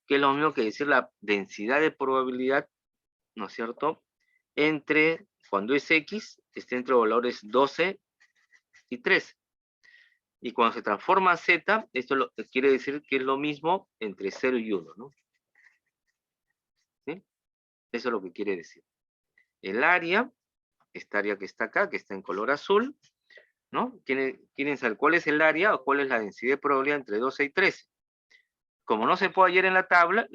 que es lo mismo que decir la densidad de probabilidad, ¿no es cierto? Entre, cuando es X, está entre valores 12 y 13. Y cuando se transforma a Z, esto quiere decir que es lo mismo entre 0 y 1, ¿no? ¿Sí? Eso es lo que quiere decir. El área, esta área que está acá, que está en color azul, ¿no? ¿Quieren saber cuál es el área o cuál es la densidad de probabilidad entre 12 y 13? Como no se puede hallar en la tabla,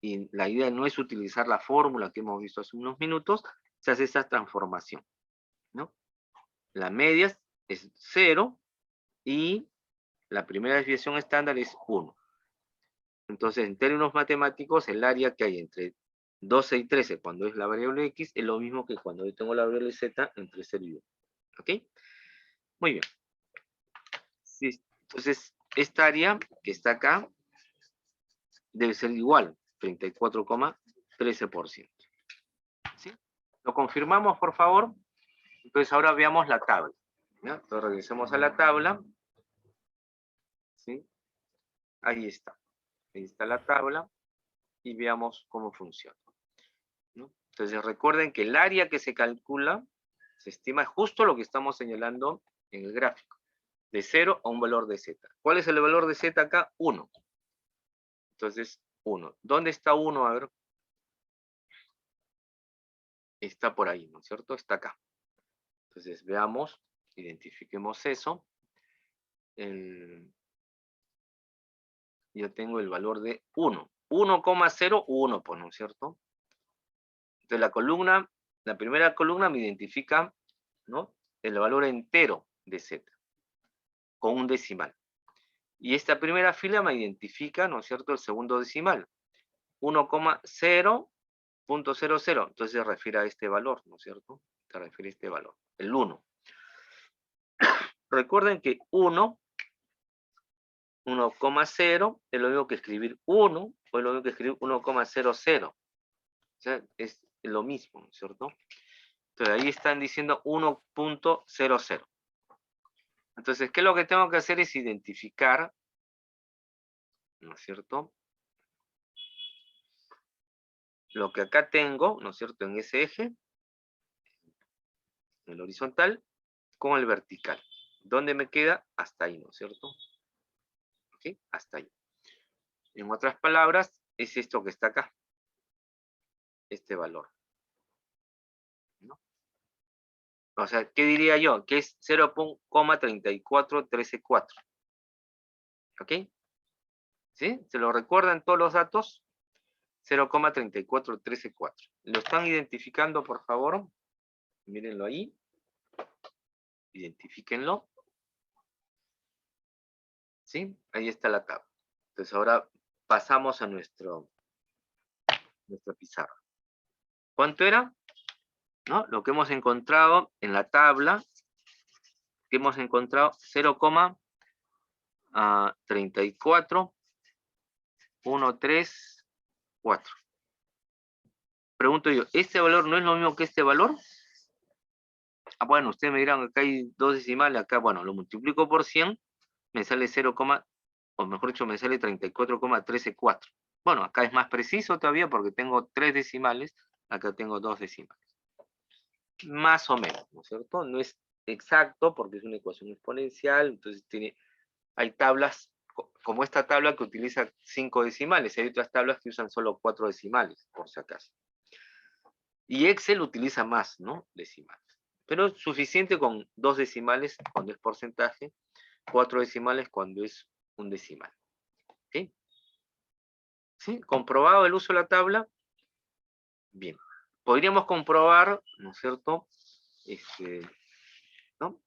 y la idea no es utilizar la fórmula que hemos visto hace unos minutos, se hace esta transformación, ¿no? La media es 0 y la primera desviación estándar es 1. Entonces, en términos matemáticos, el área que hay entre 12 y 13 cuando es la variable X es lo mismo que cuando yo tengo la variable Z entre 0 y 1. ¿Ok? Muy bien. Sí, entonces, esta área que está acá debe ser igual, 34,13%. ¿Sí? ¿Lo confirmamos, por favor? Entonces, ahora veamos la tabla. ¿Ya? Entonces, regresemos a la tabla. ¿Sí? Ahí está. Ahí está la tabla. Y veamos cómo funciona, ¿no? Entonces, recuerden que el área que se calcula se estima justo lo que estamos señalando en el gráfico, de 0 a un valor de Z. ¿Cuál es el valor de Z acá? 1. Entonces, 1. ¿Dónde está 1? A ver. Está por ahí, ¿no es cierto? Está acá. Entonces, veamos, identifiquemos eso. Yo tengo el valor de 1. 1,01, pues, ¿no es cierto? Entonces, la primera columna me identifica, ¿no?, el valor entero de Z, con un decimal. Y esta primera fila me identifica, ¿no es cierto?, el segundo decimal, 1,0.00. Entonces se refiere a este valor, ¿no es cierto? Se refiere a este valor, el 1. Recuerden que 1,0 es lo mismo que escribir 1, o es lo mismo que escribir 1,00. O sea, es lo mismo, ¿no es cierto? Entonces ahí están diciendo 1,00. Entonces, ¿qué es lo que tengo que hacer? Es identificar, ¿no es cierto?, lo que acá tengo, ¿no es cierto?, en ese eje, el horizontal, con el vertical. ¿Dónde me queda? Hasta ahí, ¿no es cierto? ¿Ok? Hasta ahí. En otras palabras, es esto que está acá. Este valor, ¿no? O sea, ¿qué diría yo? Que es 0,34134. ¿Ok? ¿Sí? ¿Se lo recuerdan todos los datos? 0,34134. ¿Lo están identificando, por favor? Mírenlo ahí. Identifíquenlo. ¿Sí? Ahí está la tabla. Entonces ahora pasamos a nuestra pizarra. ¿Cuánto era? ¿No? Lo que hemos encontrado en la tabla, que hemos encontrado 0,34134. pregunto yo, ¿este valor no es lo mismo que este valor? Ah, bueno, ustedes me dirán, acá hay 2 decimales, acá, bueno, lo multiplico por 100, me sale 0, o mejor dicho, me sale 34,134. Bueno, acá es más preciso todavía porque tengo 3 decimales, acá tengo 2 decimales. Más o menos, ¿no es cierto? No es exacto porque es una ecuación exponencial, entonces hay tablas, como esta tabla que utiliza 5 decimales, hay otras tablas que usan solo 4 decimales, por si acaso. Y Excel utiliza más, ¿no? Decimales. Pero es suficiente con 2 decimales cuando es porcentaje, 4 decimales cuando es un decimal. ¿Ok? ¿Sí? ¿Comprobado el uso de la tabla? Bien. Podríamos comprobar, ¿no es cierto? ¿No?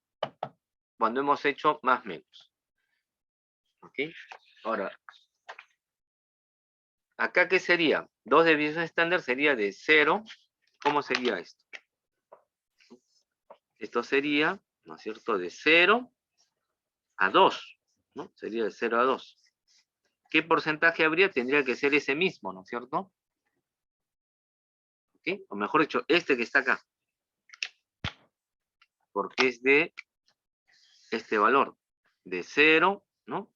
Cuando hemos hecho más menos. ¿Ok? Ahora, ¿acá qué sería? 2 desviaciones estándar sería de 0. ¿Cómo sería esto? Esto sería, ¿no es cierto?, de 0 a 2, ¿no? Sería de 0 a 2. ¿Qué porcentaje habría? Tendría que ser ese mismo, ¿no es cierto? ¿Ok? O mejor dicho, este que está acá. Porque es de este valor. De 0, ¿no?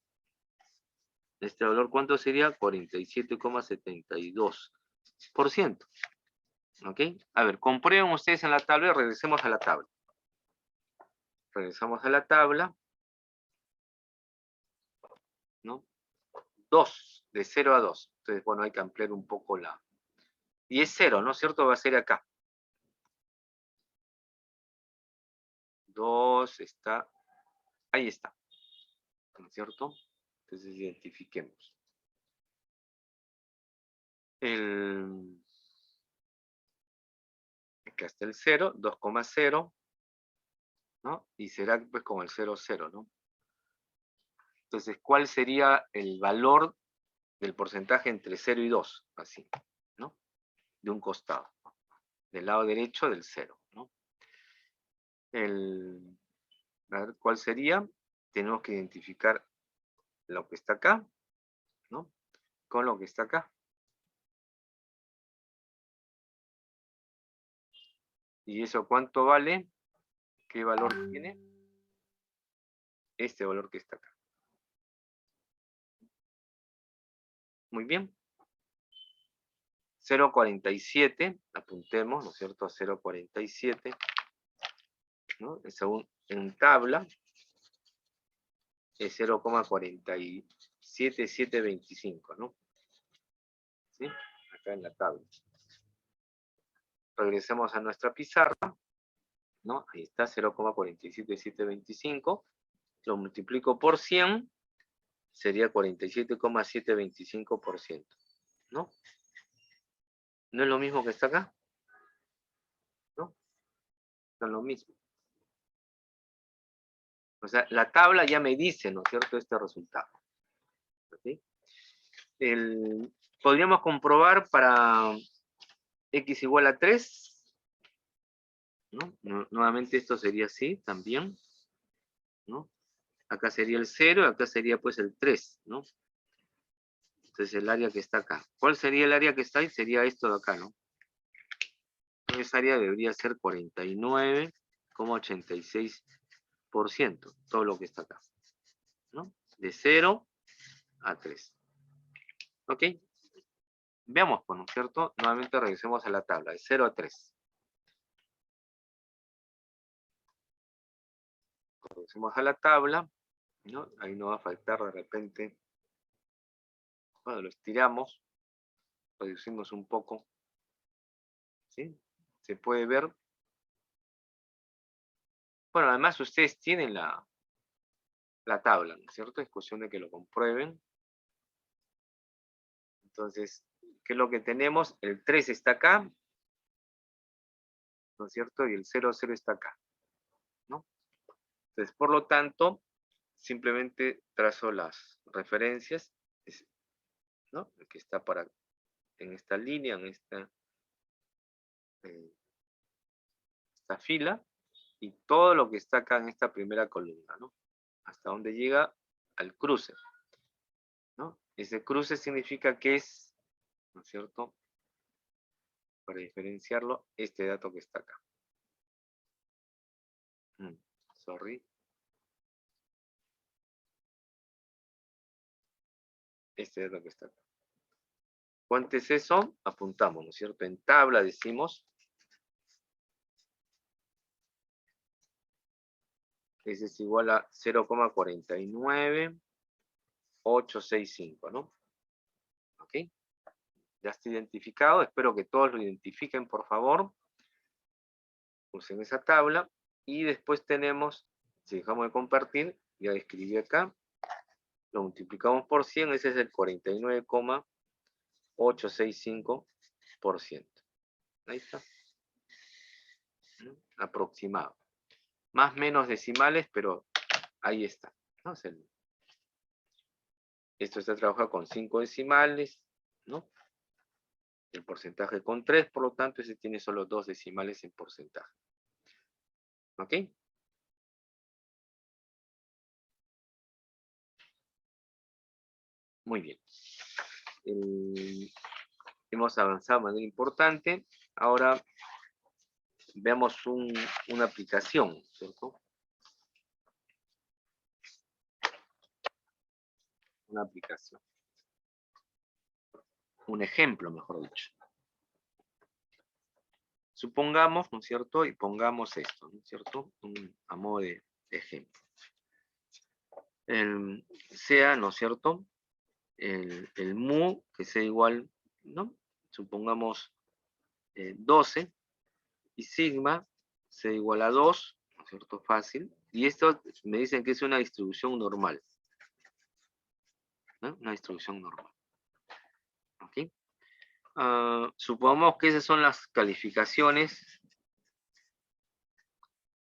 Este valor, ¿cuánto sería? 47,72%. ¿Ok? A ver, comprueben ustedes en la tabla y regresemos a la tabla. Regresamos a la tabla. ¿No? 2, de 0 a 2. Entonces, bueno, hay que ampliar un poco la... Y es 0, ¿no es cierto? Va a ser acá. 2 está... Ahí está. ¿No es cierto? Entonces, identifiquemos. Acá está el 0, 2,0, ¿no? Y será pues con el 0, 0, ¿no? Entonces, ¿cuál sería el valor del porcentaje entre 0 y 2? Así, ¿no? De un costado. Del lado derecho del 0, ¿no? A ver, ¿cuál sería? Tenemos que identificar lo que está acá, ¿no? Con lo que está acá. ¿Y eso cuánto vale? ¿Qué valor tiene? Este valor que está acá. Muy bien. 0,47, apuntemos, ¿no es cierto? 0,47, ¿no? Según en tabla, es 0,47725, ¿no? ¿Sí? Acá en la tabla. Regresemos a nuestra pizarra, ¿no? Ahí está, 0,47725. Lo multiplico por 100, sería 47,725%, ¿no? ¿No es lo mismo que está acá? ¿No? No es lo mismo. O sea, la tabla ya me dice, ¿no es cierto?, este resultado. ¿Sí? Podríamos comprobar para x igual a 3, ¿no? Nuevamente esto sería así también, ¿no? Acá sería el 0, acá sería pues el 3, ¿no? Entonces el área que está acá. ¿Cuál sería el área que está ahí? Sería esto de acá, ¿no? Esa área debería ser 49,86%, todo lo que está acá, ¿no? De 0 a 3. ¿Ok? Veamos, pues, ¿no es cierto? Nuevamente regresemos a la tabla, de 0 a 3. Regresemos a la tabla, ¿no? Ahí no va a faltar de repente. Bueno, lo estiramos, reducimos un poco, ¿sí? Se puede ver. Bueno, además ustedes tienen la tabla, ¿no es cierto? Es cuestión de que lo comprueben. Entonces, ¿qué es lo que tenemos? El 3 está acá, ¿no es cierto? Y el 0, 0 está acá, ¿no? Entonces, por lo tanto, simplemente trazo las referencias, ¿no? El que está en esta línea, en esta fila, y todo lo que está acá en esta primera columna, ¿no? Hasta donde llega al cruce, ¿no? Ese cruce significa que es, ¿no es cierto? para diferenciarlo, este dato que está acá. Sorry. Este dato que está acá. ¿Cuánto es eso? Apuntamos, ¿no es cierto? En tabla decimos. Ese es igual a 0,49865, ¿no? ¿Ok? Ya está identificado. Espero que todos lo identifiquen, por favor. Usen esa tabla. Y después tenemos, si dejamos de compartir, ya escribí acá. Lo multiplicamos por 100, ese es el 49,865%. Ahí está. Aproximado. Más menos decimales, pero ahí está. ¿No? Esto está trabajado con 5 decimales, ¿no? El porcentaje con 3, por lo tanto, ese tiene solo 2 decimales en porcentaje. ¿Ok? Muy bien. Hemos avanzado de manera importante. Ahora veamos una aplicación, ¿cierto? Una aplicación. Un ejemplo, mejor dicho. Supongamos, ¿no es cierto? Y pongamos esto, ¿no es cierto? A modo de ejemplo. Sea, ¿no es cierto? El mu, que sea igual, ¿no? Supongamos 12, y sigma sea igual a 2, ¿no es cierto? Fácil. Y esto me dicen que es una distribución normal. ¿No? Una distribución normal. ¿Ok? Supongamos que esas son las calificaciones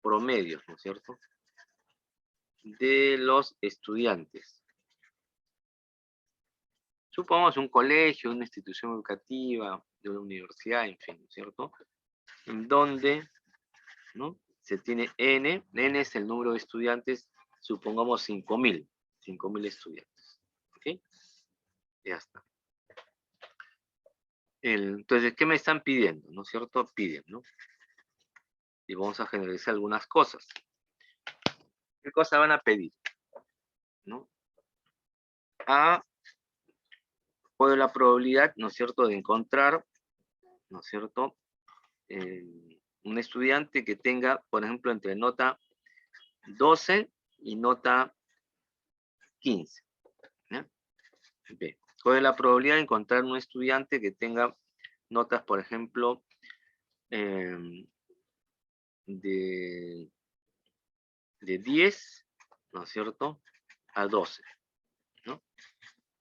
promedios, ¿no es cierto? De los estudiantes. Supongamos un colegio, una institución educativa, de una universidad, en fin, ¿no es cierto? En donde, ¿no? Se tiene N es el número de estudiantes, supongamos 5.000 estudiantes. ¿Ok? Ya está. Entonces, ¿qué me están pidiendo? ¿No es cierto? Piden, ¿no? Y vamos a generalizar algunas cosas. ¿Qué cosa van a pedir? ¿No? ¿Cuál es la probabilidad, ¿no es cierto?, de encontrar, ¿no es cierto?, un estudiante que tenga, por ejemplo, entre nota 12 y nota 15. ¿Ya? Bien. ¿Cuál es la probabilidad de encontrar un estudiante que tenga notas, por ejemplo, de 10, ¿no es cierto?, a 12, ¿no?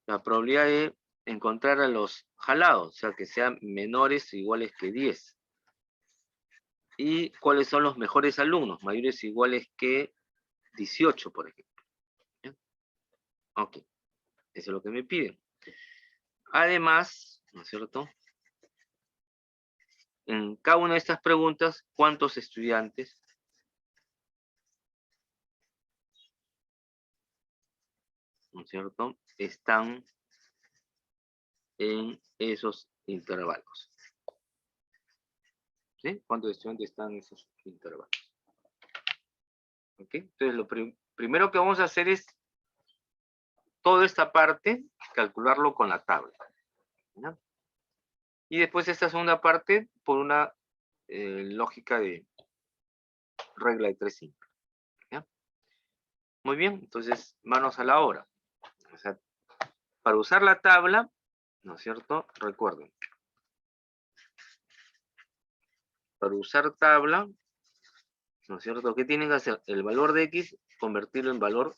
La probabilidad de encontrar a los jalados, o sea, que sean menores o iguales que 10. ¿Y cuáles son los mejores alumnos? Mayores o iguales que 18, por ejemplo. ¿Ya? Ok, eso es lo que me piden. Además, ¿no es cierto?, en cada una de estas preguntas, ¿cuántos estudiantes ¿no es cierto?, están en esos intervalos? ¿Sí? ¿Cuántos estudiantes están en esos intervalos? ¿Ok? Entonces, lo primero que vamos a hacer es toda esta parte, calcularlo con la tabla. ¿Ya? Y después esta segunda parte, por una lógica de regla de 3 simple. ¿Ya? Muy bien, entonces, manos a la obra. O sea, para usar la tabla, ¿no es cierto? Recuerden. Para usar tabla, ¿no es cierto? ¿Qué tienen que hacer? El valor de X, convertirlo en valor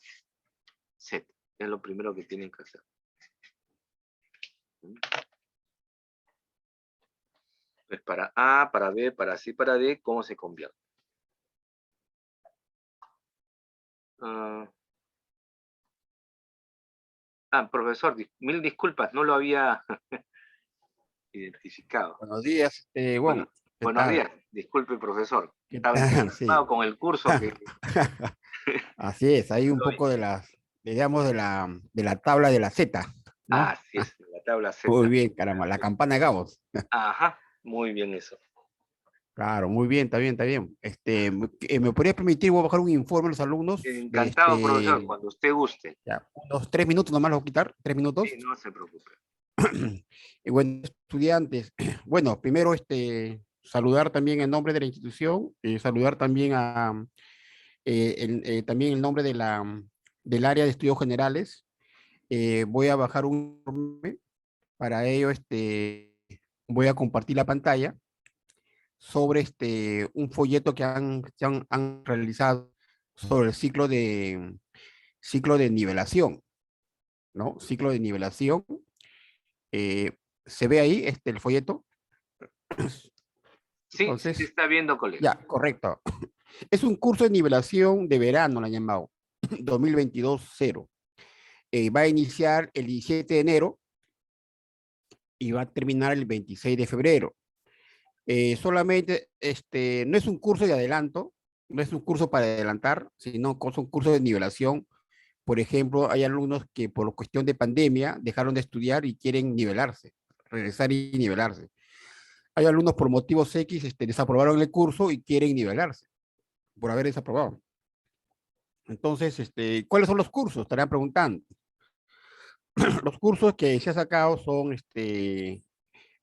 Z. Es lo primero que tienen que hacer. Pues para A, para B, para C, para D, ¿cómo se convierte? Profesor, mil disculpas, no lo había identificado. Buenos días, Bueno, ¿qué buenos tal? días, disculpe, profesor. ¿Qué Estaba tal? entusiasmado Sí. con el curso que... Así es, hay un lo vi. poco de las, digamos, de la tabla de la Z, ¿no? Así es, la tabla Z. Muy bien, caramba, la campana de Gauss. Ajá, Muy bien eso. Claro, muy bien, está bien, está bien. ¿Me podría permitir, voy a bajar un informe a los alumnos de Encantado, profesor, cuando usted guste. ya, unos 3 minutos nomás los voy a quitar, tres Sí, minutos. no se preocupe. Y bueno, estudiantes, bueno, primero saludar también en nombre de la institución, saludar también también en nombre de del área de estudios generales. Voy a bajar un informe, para ello voy a compartir la pantalla sobre un folleto que han realizado sobre el ciclo de nivelación, ¿no? Ciclo de nivelación. ¿Se ve ahí el folleto? Sí, sí se Entonces, está viendo, colega. ya, correcto. Es un curso de nivelación de verano, lo han llamado, 2022-0. Va a iniciar el 17 de enero y va a terminar el 26 de febrero. Solamente, no es un curso de adelanto, no es un curso para adelantar, sino que es un curso de nivelación. Por ejemplo, hay alumnos que por cuestión de pandemia dejaron de estudiar y quieren nivelarse, regresar y nivelarse. Hay alumnos por motivos X, desaprobaron el curso y quieren nivelarse por haber desaprobado. Entonces, ¿cuáles son los cursos? Estarán preguntando. Los cursos que se ha sacado son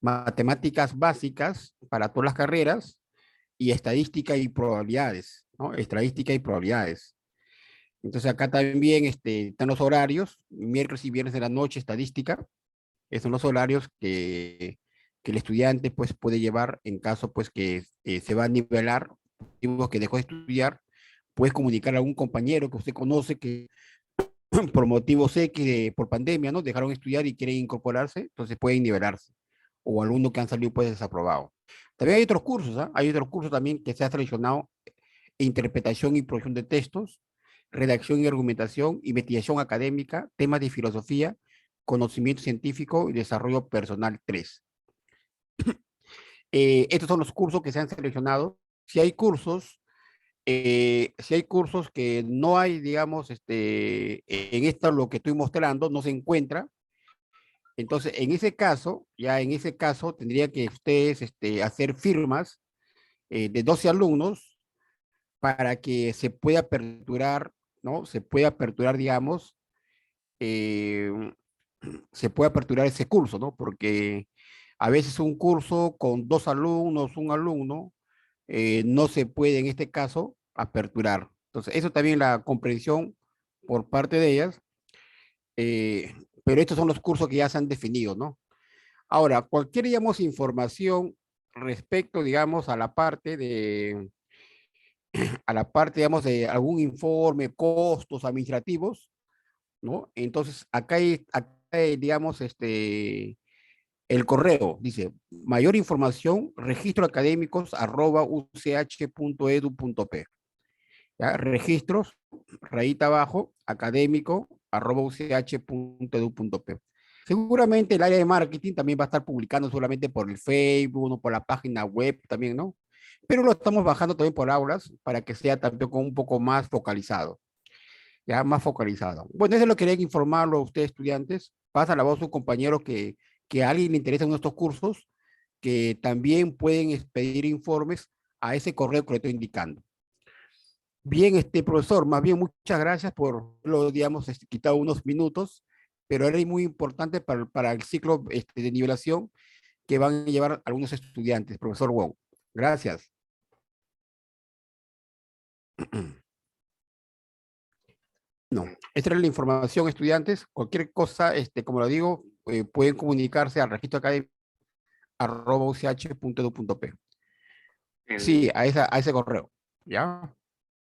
matemáticas básicas para todas las carreras y estadística y probabilidades, ¿no? Estadística y probabilidades. Entonces acá también están los horarios, miércoles y viernes de la noche, estadística. Esos son los horarios que el estudiante pues, puede llevar en caso pues, que se va a nivelar, que dejó de estudiar, puedes comunicar a algún compañero que usted conoce que por motivos X, por pandemia, ¿no? Dejaron de estudiar y quieren incorporarse, entonces pueden nivelarse. O alumnos que han salido pues desaprobados. También hay otros cursos, ¿ah? Hay otros cursos también que se ha seleccionado: interpretación y producción de textos, redacción y argumentación, investigación académica, temas de filosofía, conocimiento científico y desarrollo personal 3. Estos son los cursos que se han seleccionado. Si hay cursos que no hay, digamos, en esto lo que estoy mostrando, no se encuentra, entonces en ese caso, tendría que ustedes hacer firmas de 12 alumnos para que se pueda aperturar, ¿no? Se pueda aperturar, digamos, eh, se puede aperturar ese curso, ¿no? Porque a veces un curso con 2 alumnos, un alumno, no se puede en este caso aperturar. Entonces, eso también la comprensión por parte de ellas, pero estos son los cursos que ya se han definido, ¿no? Ahora, cualquier, digamos, información respecto, digamos, digamos, de algún informe, costos administrativos, ¿no? Entonces, acá hay, digamos, el correo, dice, mayor información, registro académicos @uch.edu.p. ¿Ya? Registros, rayita abajo, académico @uch.edu.p. Seguramente el área de marketing también va a estar publicando solamente por el Facebook o por la página web también, ¿no? Pero lo estamos bajando también por aulas para que sea también con un poco más focalizado, ya más focalizado. Bueno, eso lo quería informarlo a ustedes, estudiantes. Pasa la voz a sus compañeros que a alguien le interesan nuestros cursos, que también pueden pedir informes a ese correo que le estoy indicando. Bien, profesor, más bien muchas gracias por lo, digamos, quitado unos minutos, pero era muy importante para el ciclo de nivelación que van a llevar algunos estudiantes, profesor Wong. Gracias. No, esta era la información, estudiantes. Cualquier cosa, como lo digo, pueden comunicarse al registro académico @uch.edu.p. El, Sí, a ese correo. ¿Ya?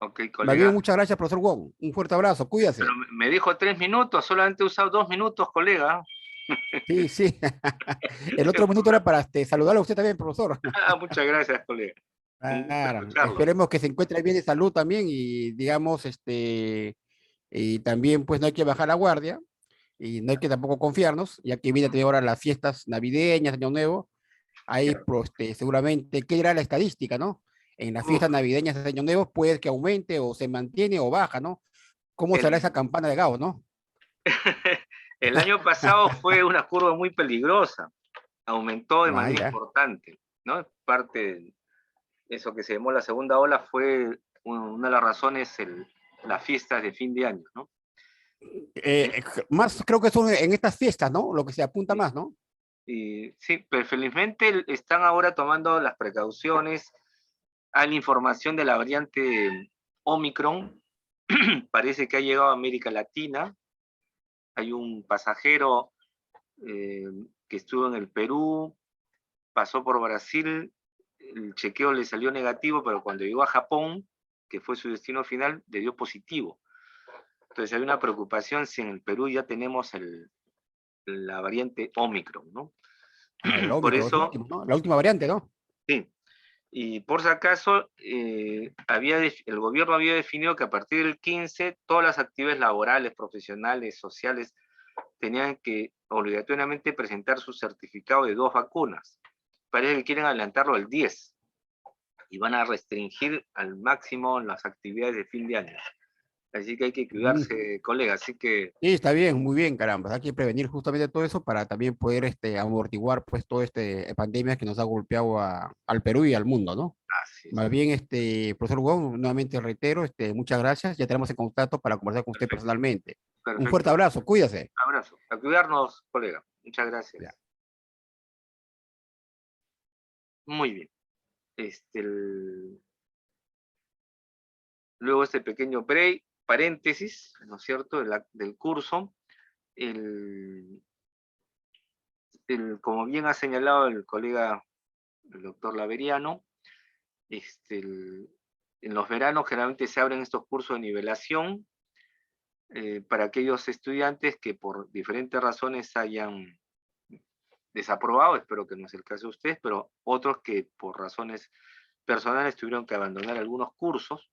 ok, Más bien, colega. muchas gracias, profesor Wong. Un fuerte abrazo, Pero cuídase. me dijo 3 minutos, solamente he usado 2 minutos, colega. Sí, sí. El otro minuto era para saludarlo a usted también, profesor. Muchas gracias, colega. Un gusto Claro, escucharlo. esperemos que se encuentre bien de salud también y digamos, y también pues no hay que bajar la guardia y no hay que tampoco confiarnos, ya que viene también ahora las fiestas navideñas, Año Nuevo, ahí pues, seguramente, ¿qué dirá la estadística, no? En las Uf, fiestas navideñas de Año Nuevo puede que aumente o se mantiene o baja, ¿no? ¿Cómo será esa el, campana de Gauss, no? el año pasado fue una curva muy peligrosa. Aumentó de Ah, manera ya, importante. ¿no? Parte de eso que se llamó la segunda ola fue una de las razones las fiestas de fin de año, ¿no? Más creo que son en estas fiestas, ¿no? Lo que se apunta más, ¿no? Y sí, pero felizmente están ahora tomando las precauciones. Hay la información de la variante Omicron. Parece que ha llegado a América Latina. Hay un pasajero que estuvo en el Perú, pasó por Brasil, el chequeo le salió negativo, pero cuando llegó a Japón, que fue su destino final, le dio positivo. Entonces hay una preocupación si en el Perú ya tenemos la variante Omicron, ¿no? El Por Omicron, eso, ¿no? La última variante, ¿no? sí. Y por si acaso, el gobierno había definido que a partir del 15, todas las actividades laborales, profesionales, sociales, tenían que obligatoriamente presentar su certificado de 2 vacunas. Parece que quieren adelantarlo al 10 y van a restringir al máximo las actividades de fin de año. Así que hay que cuidarse, colega. Así que, Sí, está bien, muy bien, caramba. Hay que prevenir justamente todo eso para también poder amortiguar pues todo pandemia que nos ha golpeado al Perú y al mundo, ¿no? así es. Más bien, profesor Hugo, nuevamente reitero, muchas gracias. Ya tenemos en contacto para conversar con usted Perfecto, personalmente. Un fuerte perfecto. abrazo, cuídese. Abrazo. A cuidarnos, colega. Muchas gracias. Ya. Muy bien. Luego este pequeño break, paréntesis, ¿no es cierto?, del curso. Como bien ha señalado el colega, el doctor Laveriano, en los veranos generalmente se abren estos cursos de nivelación para aquellos estudiantes que por diferentes razones hayan desaprobado, espero que no es el caso de ustedes, pero otros que por razones personales tuvieron que abandonar algunos cursos,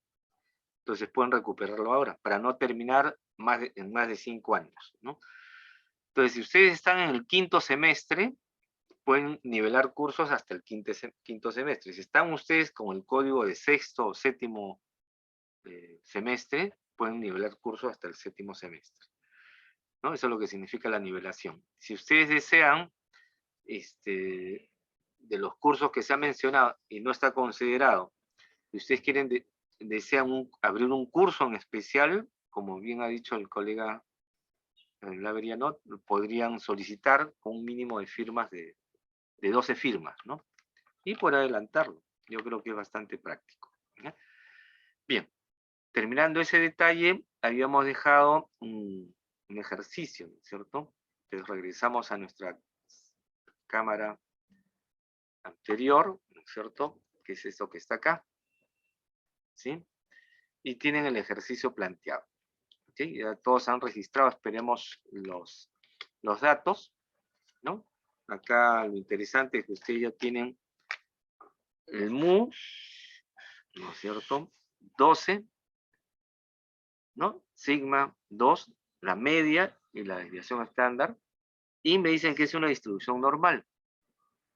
entonces pueden recuperarlo ahora, para no terminar en más de 5 años, ¿no? Entonces, si ustedes están en el quinto semestre, pueden nivelar cursos hasta el quinto semestre. Si están ustedes con el código de sexto o séptimo semestre, pueden nivelar cursos hasta el séptimo semestre, ¿no? Eso es lo que significa la nivelación. Si ustedes desean, de los cursos que se han mencionado y no está considerado, si ustedes desean abrir un curso en especial, como bien ha dicho el colega Laveriano, podrían solicitar con un mínimo de firmas de 12 firmas, ¿no? Y por adelantarlo. Yo creo que es bastante práctico, ¿ya? Bien, terminando ese detalle, habíamos dejado un ejercicio, ¿no es cierto? Entonces regresamos a nuestra cámara anterior, ¿no es cierto? Que es esto que está acá, ¿sí? Y tienen el ejercicio planteado. ¿Okay? Ya todos han registrado, esperemos los datos, ¿no? Acá lo interesante es que ustedes ya tienen el mu, ¿no es cierto? 12, ¿no? Sigma 2, la media y la desviación estándar, y me dicen que es una distribución normal,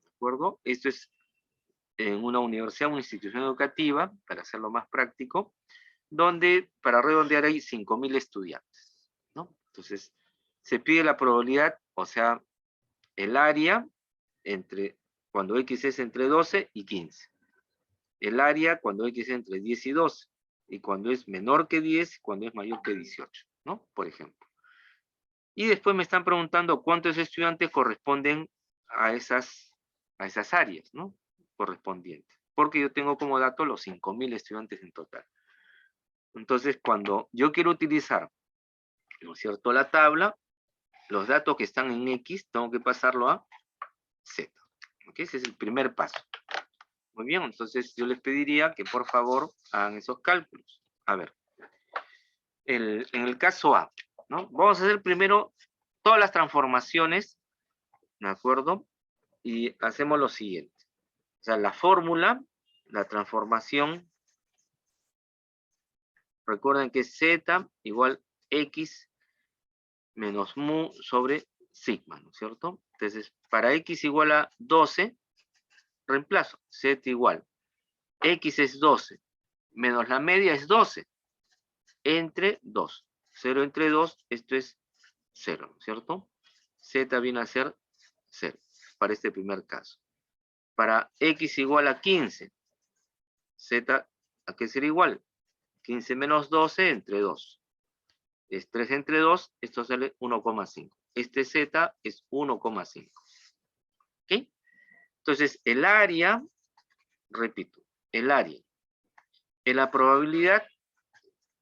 ¿de acuerdo? Esto es en una universidad, una institución educativa, para hacerlo más práctico, donde para redondear hay 5.000 estudiantes, ¿no? Entonces, se pide la probabilidad, o sea, el área cuando X es entre 12 y 15. El área cuando X es entre 10 y 12. Y cuando es menor que 10, cuando es mayor que 18, ¿no? Por ejemplo. Y después me están preguntando cuántos estudiantes corresponden a esas áreas, ¿no? Correspondientes. Porque yo tengo como dato los 5.000 estudiantes en total. Entonces, cuando yo quiero utilizar, ¿no es cierto?, la tabla, los datos que están en X, tengo que pasarlo a Z. ¿Ok? Ese es el primer paso. Muy bien, entonces yo les pediría que por favor hagan esos cálculos. A ver, en el caso A, ¿no? Vamos a hacer primero todas las transformaciones, ¿de acuerdo? Y hacemos lo siguiente. O sea, la fórmula, la transformación, recuerden que es Z igual X menos mu sobre sigma, ¿no es cierto? Entonces, para X igual a 12, reemplazo, Z igual, X es 12, menos la media es 12, entre 2. 0 entre 2, esto es 0, ¿no es cierto? Z viene a ser 0, para este primer caso. para x igual a 15, z, ¿a qué será igual? 15 menos 12 entre 2. Es 3 entre 2, esto sale 1,5. Este z es 1,5. ¿Ok? Entonces, el área, repito, el área en la probabilidad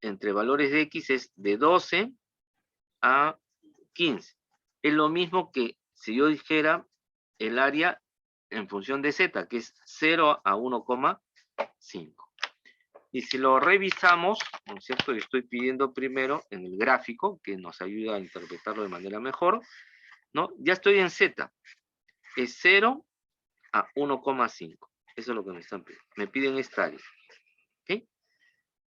entre valores de x es de 12 a 15. Es lo mismo que si yo dijera el área en función de z, que es 0 a 1,5. Y si lo revisamos, ¿no es cierto? Yo estoy pidiendo primero en el gráfico, que nos ayuda a interpretarlo de manera mejor, ¿no? Ya estoy en z, es 0 a 1,5. Eso es lo que me están pidiendo. Me piden esta área. ¿Ok?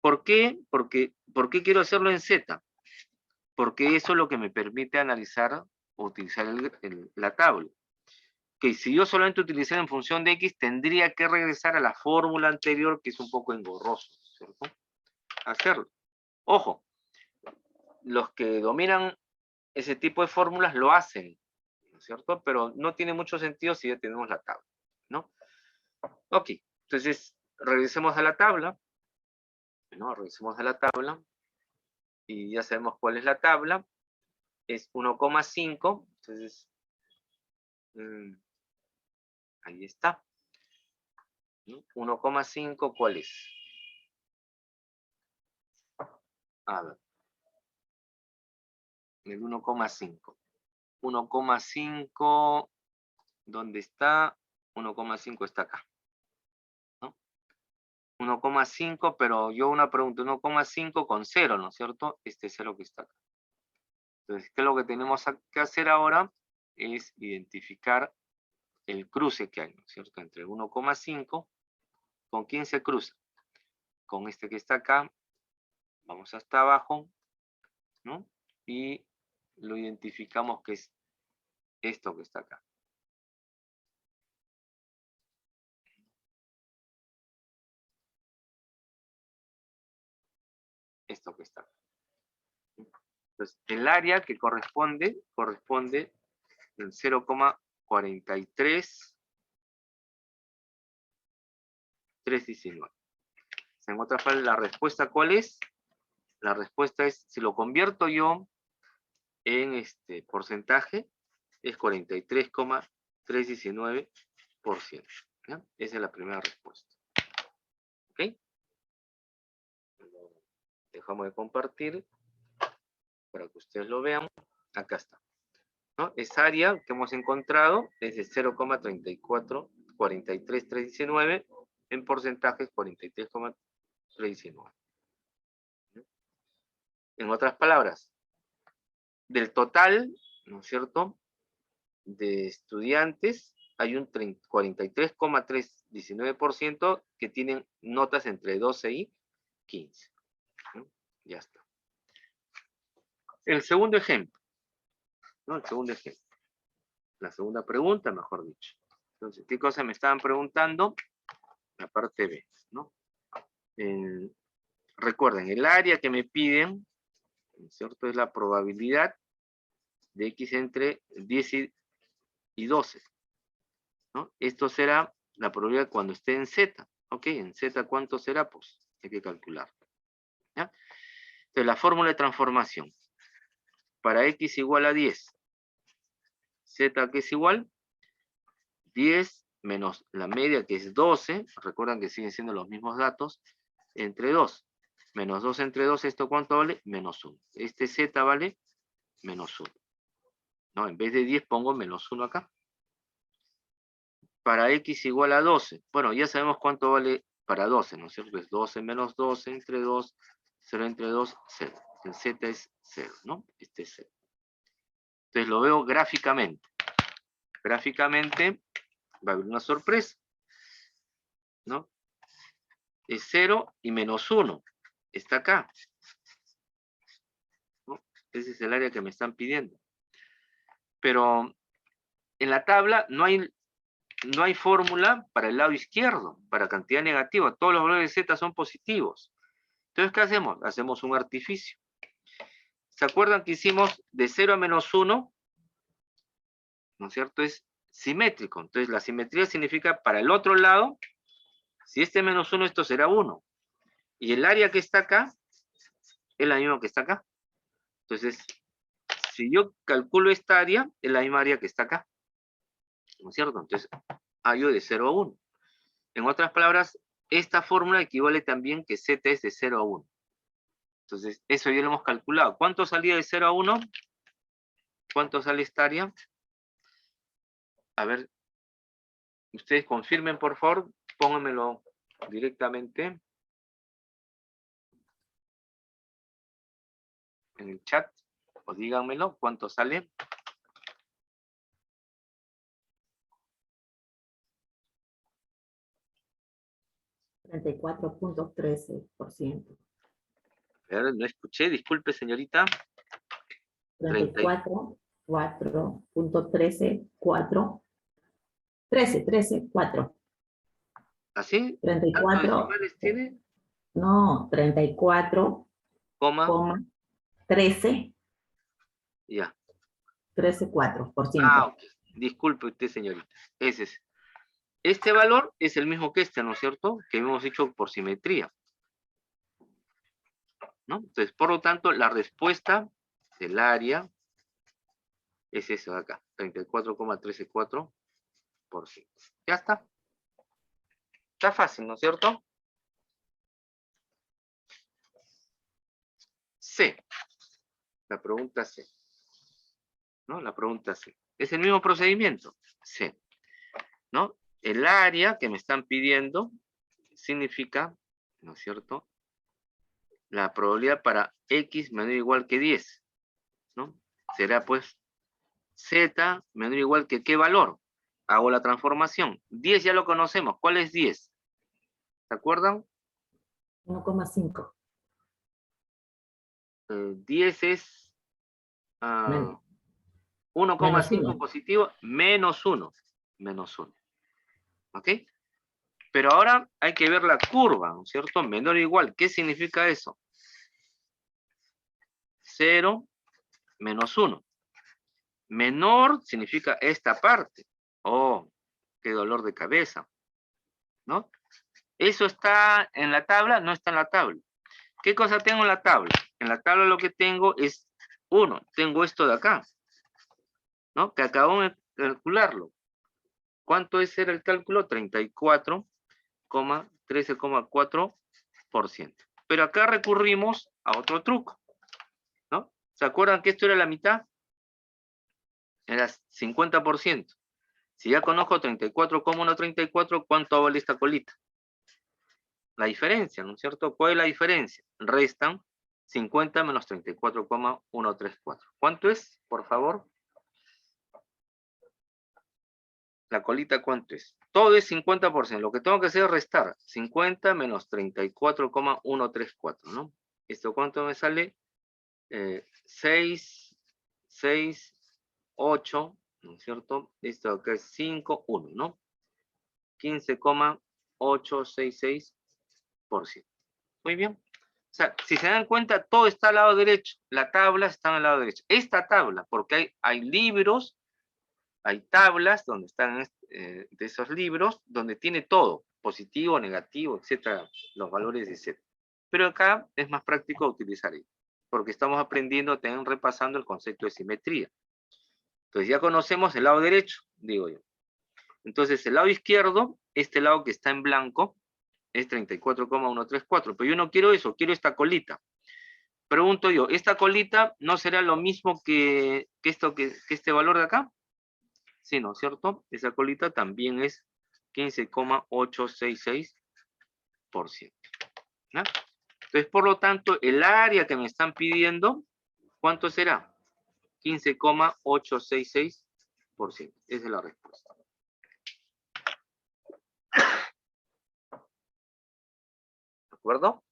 ¿Por qué? ¿Por qué quiero hacerlo en z? Porque eso es lo que me permite analizar o utilizar la tabla. Que si yo solamente utilizara en función de x, tendría que regresar a la fórmula anterior, que es un poco engorroso, ¿cierto? Hacerlo. Ojo, los que dominan ese tipo de fórmulas lo hacen, ¿no es cierto? Pero no tiene mucho sentido si ya tenemos la tabla, ¿no? Ok, entonces regresemos a la tabla, ¿no? Regresemos a la tabla, y ya sabemos cuál es la tabla, es 1,5, entonces, ahí está, ¿no? 1,5, ¿cuál es? A ver, el 1,5. 1,5, ¿dónde está? 1,5 está acá, ¿no? 1,5, pero yo una pregunta, 1,5 con 0, ¿no es cierto? Este 0 que está acá. Entonces, ¿qué es lo que tenemos que hacer ahora? Es identificar el cruce que hay, ¿no es cierto? Entre 1,5, ¿con quién se cruza? Con este que está acá, vamos hasta abajo, ¿no? Y lo identificamos que es esto que está acá. Esto que está acá. Entonces, el área que corresponde en 0,43319. En otras palabras, la respuesta, ¿cuál es? La respuesta es, si lo convierto yo en porcentaje, es 43,319%. ¿Ya? Esa es la primera respuesta. ¿Ok? Dejamos de compartir para que ustedes lo vean. Acá está, ¿no? Esa área que hemos encontrado es de 0,43319, en porcentaje es 43,319. En otras palabras, del total, ¿no es cierto?, de estudiantes, hay un 43,319% que tienen notas entre 12 y 15. ¿No? Ya está. El segundo ejemplo, ¿no? El segundo ejemplo. La segunda pregunta, mejor dicho. Entonces, ¿qué cosa me estaban preguntando? La parte B, ¿no? Recuerden, el área que me piden, ¿no es cierto?, es la probabilidad de x entre 10 y 12. ¿No? Esto será la probabilidad cuando esté en z. ¿Ok? En z, ¿cuánto será? Pues hay que calcular. ¿Ya? Entonces, la fórmula de transformación. Para x igual a 10. Z, ¿qué es igual? 10 menos la media, que es 12. Recuerdan que siguen siendo los mismos datos. Entre 2. Menos 2 entre 2, ¿esto cuánto vale? Menos 1. Este z vale menos 1. ¿No? En vez de 10 pongo menos 1 acá. Para x igual a 12. Bueno, ya sabemos cuánto vale para 12, ¿no es cierto? Es 12 menos 12 entre 2, 0 entre 2, 0. El z es 0, ¿no? Este es 0. Entonces lo veo gráficamente. Gráficamente va a haber una sorpresa, ¿no? Es 0 y menos 1. Está acá, ¿no? Ese es el área que me están pidiendo. Pero en la tabla no hay fórmula para el lado izquierdo, para cantidad negativa. Todos los valores de z son positivos. Entonces, ¿qué hacemos? Hacemos un artificio. ¿Se acuerdan que hicimos de 0 a menos 1? ¿No es cierto? Es simétrico. Entonces la simetría significa para el otro lado, si este menos 1, esto será 1. Y el área que está acá es la misma que está acá. Entonces, si yo calculo esta área, es la misma área que está acá. ¿No es cierto? Entonces, hallo de 0 a 1. En otras palabras, esta fórmula equivale también que z es de 0 a 1. Entonces, eso ya lo hemos calculado. ¿Cuánto salía de 0 a 1? ¿Cuánto sale esta área? A ver, ustedes confirmen, por favor. Pónganmelo directamente en el chat. O díganmelo, ¿cuánto sale? $34.13%. A ver, no escuché, disculpe, señorita. 34.13.4. 4. ¿Así? ¿Cuántos 34, decimales tiene? no, 34, Coma. 13, Ya. 13,4%. Ok. Disculpe usted, señorita. Ese es. Este valor es el mismo que este, ¿no es cierto? Que hemos hecho por simetría. ¿No? Entonces, por lo tanto, la respuesta del área es eso de acá, 34,134%. Ya está. Está fácil, ¿no es cierto? C. La pregunta C. ¿No? La pregunta C. Es el mismo procedimiento. C. ¿No? El área que me están pidiendo significa, ¿no es cierto? La probabilidad para x menor o igual que 10. ¿No? Será pues z menor o igual que ¿qué valor? Hago la transformación. 10 ya lo conocemos. ¿Cuál es 10? ¿Se acuerdan? 1,5. 10 es Menos 1,5 1. positivo menos 1. Menos 1. ¿Ok? Pero ahora hay que ver la curva, ¿no es cierto? Menor o igual. ¿Qué significa eso? 0 menos 1. Menor significa esta parte. Oh, qué dolor de cabeza. ¿No? ¿Eso está en la tabla? No está en la tabla. ¿Qué cosa tengo en la tabla? En la tabla lo que tengo es 1. Tengo esto de acá. ¿No? Que acabo de calcularlo. ¿Cuánto es el cálculo? 34,13,4%. Pero acá recurrimos a otro truco. ¿No? ¿Se acuerdan que esto era la mitad? Era 50%. Si ya conozco 34,134, ¿cuánto vale esta colita? La diferencia, ¿no es cierto? ¿Cuál es la diferencia? Restan 50 menos 34,134. ¿Cuánto es, por favor? La colita, ¿cuánto es? Todo es 50%. Lo que tengo que hacer es restar 50 menos 34,134, ¿no? ¿Esto cuánto me sale? 6, 6, 8, ¿no es cierto? Esto acá es 5, 1, ¿no? 15,866%. Muy bien. O sea, si se dan cuenta, todo está al lado derecho. La tabla está al lado derecho. Esta tabla, porque hay libros, hay tablas donde están de esos libros, donde tiene todo, positivo, negativo, etcétera, los valores, etcétera. Pero acá es más práctico utilizar ello, porque estamos aprendiendo, también repasando el concepto de simetría. Entonces ya conocemos el lado derecho, digo yo. Entonces el lado izquierdo, este lado que está en blanco, es 34,134, pero yo no quiero eso, quiero esta colita. Pregunto yo, ¿esta colita no será lo mismo que este valor de acá? Sí, ¿no es cierto? Esa colita también es 15,866%. ¿No? Entonces, por lo tanto, el área que me están pidiendo, ¿cuánto será? 15,866%. Esa es la respuesta. ¿De acuerdo?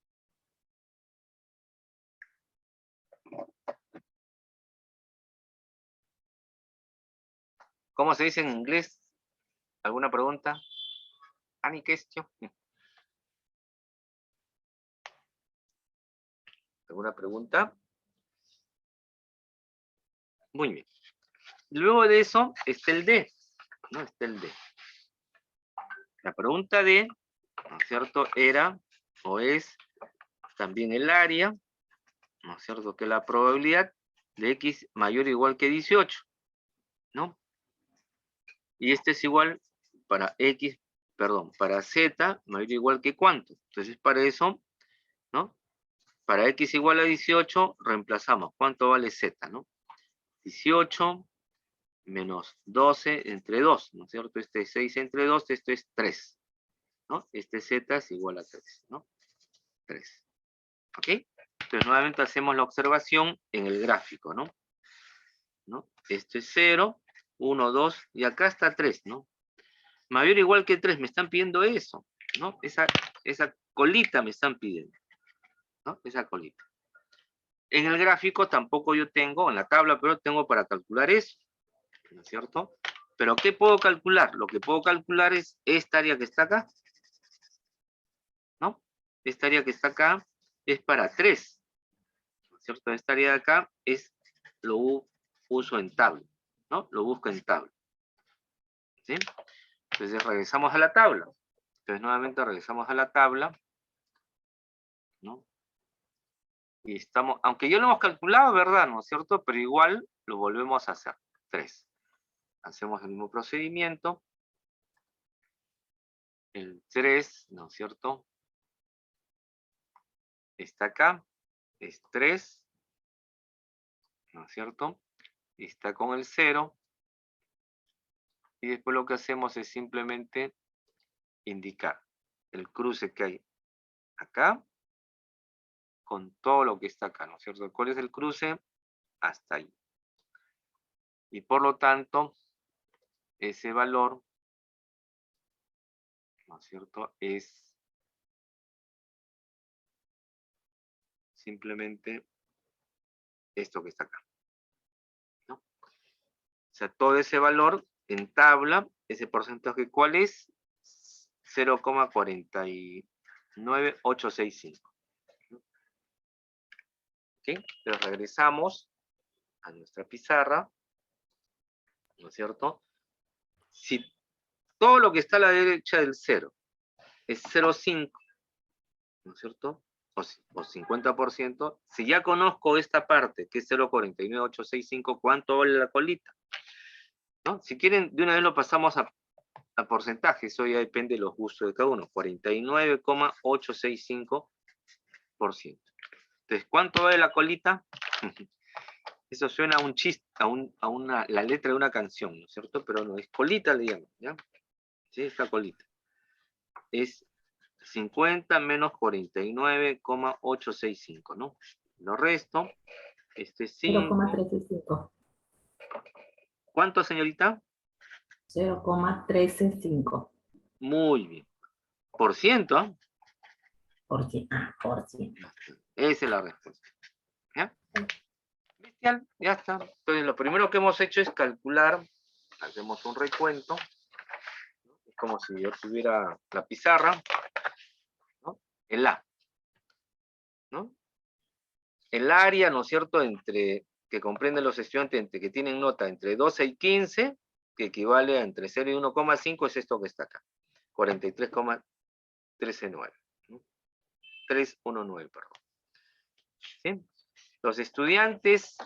¿Cómo se dice en inglés? ¿Alguna pregunta? ¿Any question? ¿Alguna pregunta? Muy bien. Luego de eso está el D. ¿no? Está el D. La pregunta D, ¿no es cierto?, era, o es, también el área, ¿no es cierto?, que la probabilidad de X mayor o igual que 18, ¿no? Y este es igual para X, perdón, para Z mayor o igual que ¿cuánto? Entonces, para eso, ¿no? Para X igual a 18, reemplazamos. ¿Cuánto vale Z, no? 18 menos 12 entre 2, ¿no es cierto? Este es 6 entre 2, esto es 3, ¿no? Este Z es igual a 3, ¿no? 3. ¿Ok? Entonces, nuevamente hacemos la observación en el gráfico, ¿no? Esto es 0, 1, 2, y acá está 3, ¿no? Mayor o igual que 3, me están pidiendo eso, ¿no? Esa colita me están pidiendo, ¿no? Esa colita. En el gráfico tampoco yo tengo, en la tabla, pero tengo para calcular eso, ¿no es cierto? Pero ¿qué puedo calcular? Lo que puedo calcular es esta área que está acá, ¿no? Esta área que está acá es para 3, ¿no es cierto? Esta área de acá es, lo uso en tabla, ¿no? Lo busco en tabla, ¿sí? Entonces regresamos a la tabla. Entonces nuevamente regresamos a la tabla, ¿no? Y estamos, aunque ya lo hemos calculado, ¿verdad? ¿No es cierto? Pero igual lo volvemos a hacer. 3. Hacemos el mismo procedimiento. El 3, ¿no es cierto? Está acá. Es 3. ¿No es cierto? Está con el 0. Y después lo que hacemos es simplemente indicar el cruce que hay acá con todo lo que está acá, ¿no es cierto? ¿Cuál es el cruce? Hasta ahí. Y por lo tanto, ese valor, ¿no es cierto?, es simplemente esto que está acá, ¿no? O sea, todo ese valor en tabla, ese porcentaje, ¿cuál es? 0,49865. ¿Ok? Entonces regresamos a nuestra pizarra, ¿no es cierto? Si todo lo que está a la derecha del 0 es 0,5, ¿no es cierto?, o 50%, si ya conozco esta parte, que es 0,49865, ¿cuánto vale la colita? ¿No? Si quieren, de una vez lo pasamos a porcentaje, eso ya depende de los gustos de cada uno, 49,865%. Entonces, ¿cuánto vale la colita? Eso suena a un chiste, la letra de una canción, ¿no es cierto? Pero no, es colita, le llaman, ¿ya? Sí, esta colita. Es 50 menos 49,865, ¿no? Lo resto, este es 5. 0,135. ¿Cuánto, señorita? 0,135. Muy bien. ¿Por ciento? ¿Eh? Por ciento. Por ciento. Esa es la respuesta. ¿Ya? Bestial, ya está. Entonces, lo primero que hemos hecho es calcular, hacemos un recuento, ¿no? Es como si yo tuviera la pizarra, ¿no? El A, ¿no? El área, ¿no es cierto?, entre, que comprenden los estudiantes entre, que tienen nota entre 12 y 15, que equivale a entre 0 y 1,5, es esto que está acá. 43,139. ¿no? 319, perdón. ¿Sí? Los estudiantes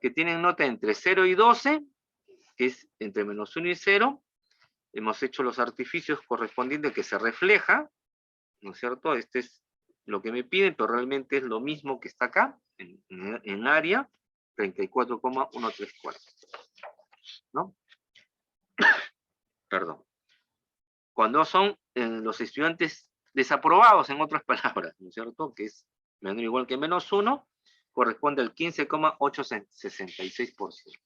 que tienen nota entre 0 y 12, que es entre menos 1 y 0, hemos hecho los artificios correspondientes que se refleja, ¿no es cierto? Este es lo que me piden, pero realmente es lo mismo que está acá, en área, 34,134. ¿No? Perdón. Cuando son los estudiantes desaprobados, en otras palabras, ¿no es cierto? Que es menor o igual que menos 1, corresponde al 15,866%.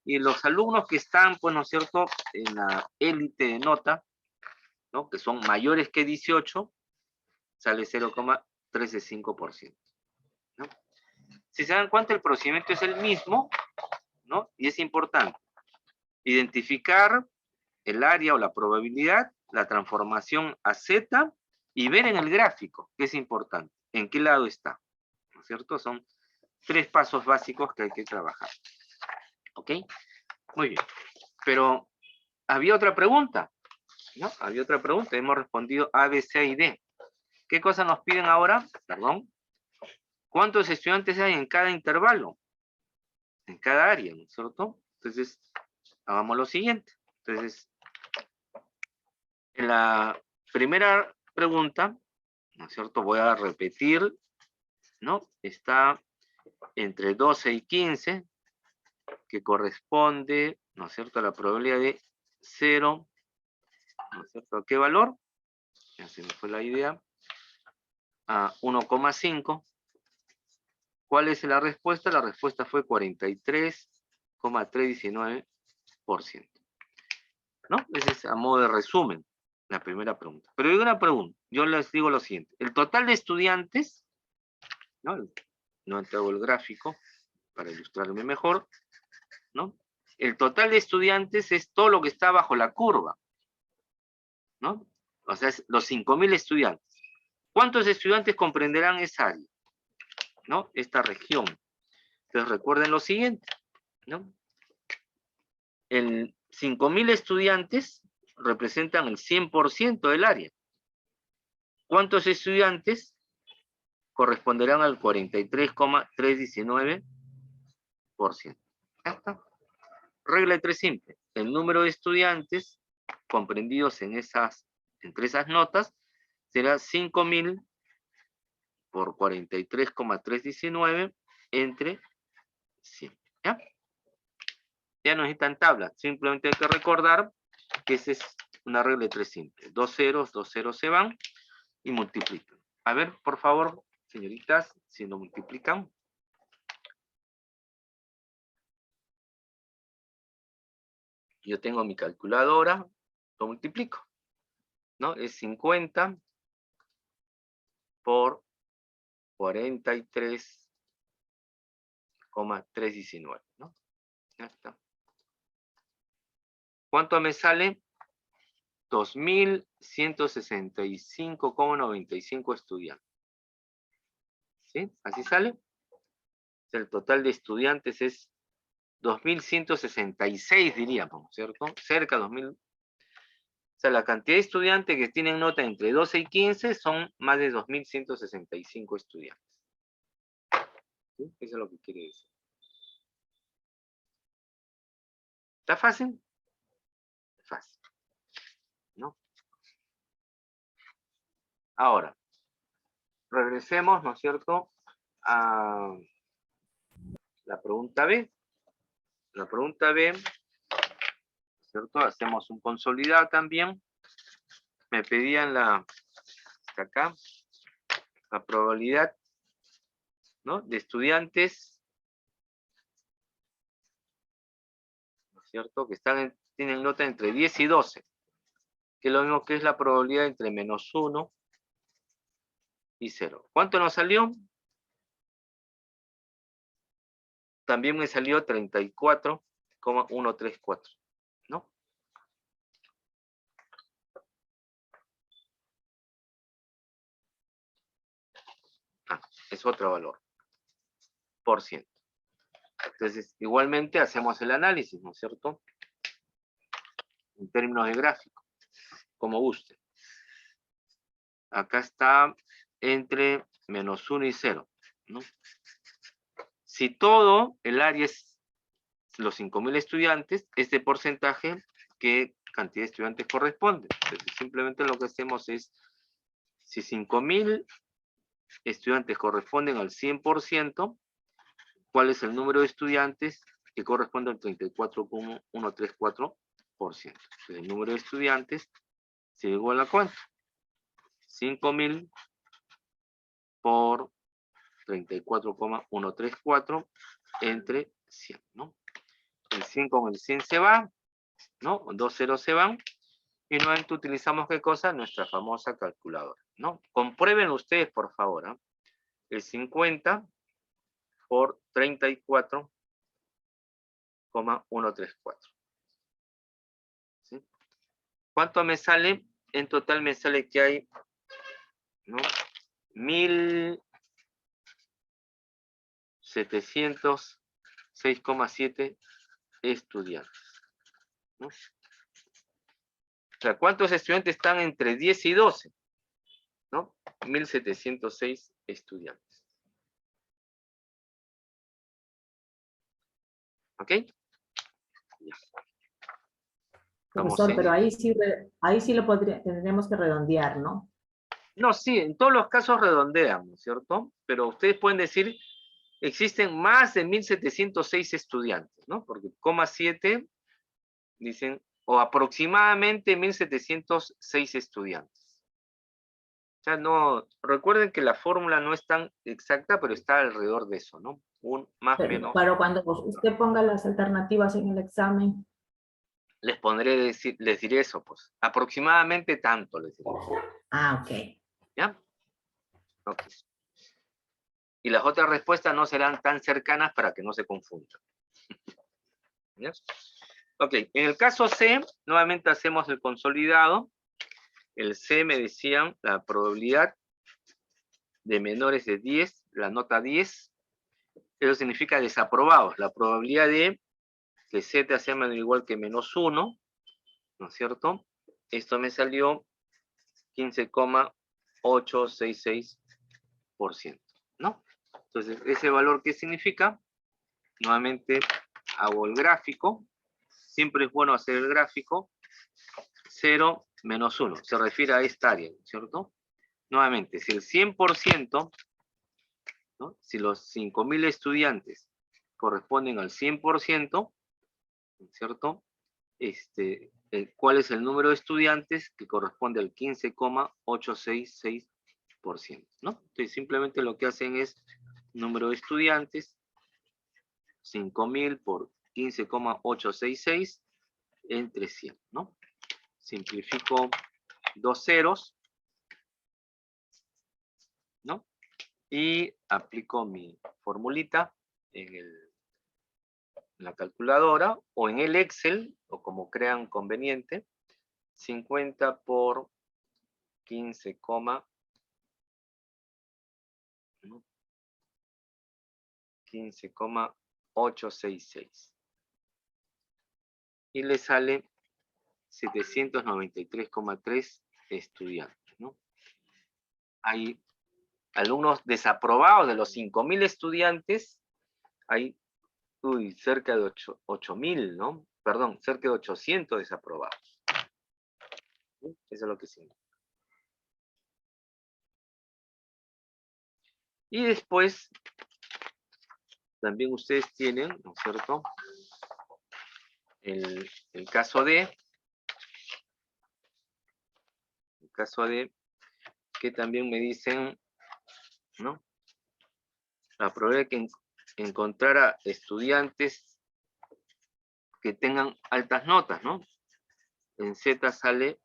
Y los alumnos que están, pues, ¿no es cierto?, en la élite de nota, ¿no?, que son mayores que 18, sale 0,135%. ¿no? Si se dan cuenta, el procedimiento es el mismo, ¿no? Y es importante identificar el área o la probabilidad, la transformación a Z, y ver en el gráfico, que es importante, en qué lado está, ¿no es cierto? Son 3 pasos básicos que hay que trabajar. ¿Ok? Muy bien. Pero había otra pregunta, ¿no? Había otra pregunta, hemos respondido A, B, C y D. ¿Qué cosa nos piden ahora? Perdón. ¿Cuántos estudiantes hay en cada intervalo? En cada área, ¿no es cierto? Entonces, hagamos lo siguiente. Entonces, en la primera pregunta, ¿no es cierto? Voy a repetir, ¿no? Está entre 12 y 15, que corresponde, ¿no es cierto?, a la probabilidad de 0, ¿no es cierto? ¿A qué valor? Ya se me fue la idea. A 1,5. ¿Cuál es la respuesta? La respuesta fue 43,319%. ¿No? Ese es a modo de resumen la primera pregunta. Pero hay una pregunta. Yo les digo lo siguiente. El total de estudiantes, ¿no? No entrego el gráfico para ilustrarme mejor, ¿no? El total de estudiantes es todo lo que está bajo la curva, ¿no? O sea, es los 5.000 estudiantes. ¿Cuántos estudiantes comprenderán esa área? ¿No? Esta región. Entonces recuerden lo siguiente, ¿no? El 5.000 estudiantes representan el 100% del área. ¿Cuántos estudiantes corresponderán al 43,319%? Ya está. Regla de 3 simple. El número de estudiantes comprendidos entre esas notas será 5.000 por 43,319 entre 100. ¿Ya? Ya no necesitan tabla. Simplemente hay que recordar que esa es una regla de 3 simple. 2 ceros se van y multiplican. A ver, por favor, señoritas, si lo multiplican. Yo tengo mi calculadora, lo multiplico, ¿no? Es 50 por 43,319, ¿no? Ya está. ¿Cuánto me sale? 2.165,95 estudiantes. ¿Sí? ¿Así sale? El total de estudiantes es 2.166, diríamos, ¿cierto? Cerca de 2.000. O sea, la cantidad de estudiantes que tienen nota entre 12 y 15 son más de 2.165 estudiantes. ¿Sí? Eso es lo que quiere decir. ¿Está fácil? Fácil. ¿No? Ahora, regresemos, ¿no es cierto?, a la pregunta B. La pregunta B, ¿cierto? Hacemos un consolidado también. Me pedían hasta acá, la probabilidad, ¿no?, de estudiantes, ¿no es cierto?, que tienen nota entre 10 y 12, que es lo mismo que es la probabilidad entre -1 y 0. ¿Cuánto nos salió? También me salió 34,134, ¿no? Es otro valor, por ciento. Entonces, igualmente hacemos el análisis, ¿no es cierto?, en términos de gráfico, como guste. Acá está entre -1 y 0, ¿no? Si todo el área es los 5.000 estudiantes, este porcentaje, ¿qué cantidad de estudiantes corresponde? Entonces, simplemente lo que hacemos es, si 5.000 estudiantes corresponden al 100%, ¿cuál es el número de estudiantes que corresponde al 34,134%? Entonces, el número de estudiantes se iguala a ¿cuánto? 5.000 por 34,134 entre 100, ¿no? El 100 con el 100 se va, ¿no? 2 ceros se van, y nuevamente utilizamos, ¿qué cosa? Nuestra famosa calculadora, ¿no? Comprueben ustedes, por favor, ¿eh? El 50 por 34,134. ¿Sí? ¿Cuánto me sale? En total me sale que hay, ¿no?, 1.706,7 estudiantes, ¿no? O sea, ¿cuántos estudiantes están entre 10 y 12? ¿No? 1706 estudiantes. ¿Ok? Ya. Profesor, en pero el- ahí sí lo tendremos que redondear, ¿no? No, sí, en todos los casos redondean, ¿no es cierto? Pero ustedes pueden decir, existen más de 1706 estudiantes, ¿no? Porque 7 dicen, o aproximadamente 1706 estudiantes. O sea, no, recuerden que la fórmula no es tan exacta, pero está alrededor de eso, ¿no? Un más menos. Pero cuando usted ponga las alternativas en el examen, Les diré eso, pues. Aproximadamente tanto, les diré. ok. ¿Ya? Ok. Y las otras respuestas no serán tan cercanas para que no se confundan. ¿Ya? Ok, en el caso C, nuevamente hacemos el consolidado. El C me decían la probabilidad de menores de 10, la nota 10. Eso significa desaprobados. La probabilidad de que Z sea menor o igual que -1, ¿no es cierto? Esto me salió 15,866%, ¿no? Entonces, ese valor, ¿qué significa? Nuevamente hago el gráfico. Siempre es bueno hacer el gráfico. 0, -1. Se refiere a esta área, ¿cierto? Nuevamente, si el 100%, ¿no? Si los 5.000 estudiantes corresponden al 100%, ¿cierto? ¿Cuál es el número de estudiantes que corresponde al 15,866%, ¿no? Entonces, simplemente lo que hacen es número de estudiantes, 5.000 por 15,866 entre 100, ¿no? Simplifico 2 ceros, ¿no? Y aplico mi formulita en la calculadora o en el Excel, o como crean conveniente. 50 por 15, 15,866. Y le sale 793,3 estudiantes, ¿no? Hay alumnos desaprobados de los 5.000 estudiantes, hay cerca de 8.000, ¿no? Perdón, cerca de 800 desaprobados. ¿Sí? Eso es lo que significa. Y después, también ustedes tienen, ¿no es cierto? El caso D, que también me dicen, ¿no? La probabilidad de que encontrara estudiantes que tengan altas notas, ¿no? En Z sale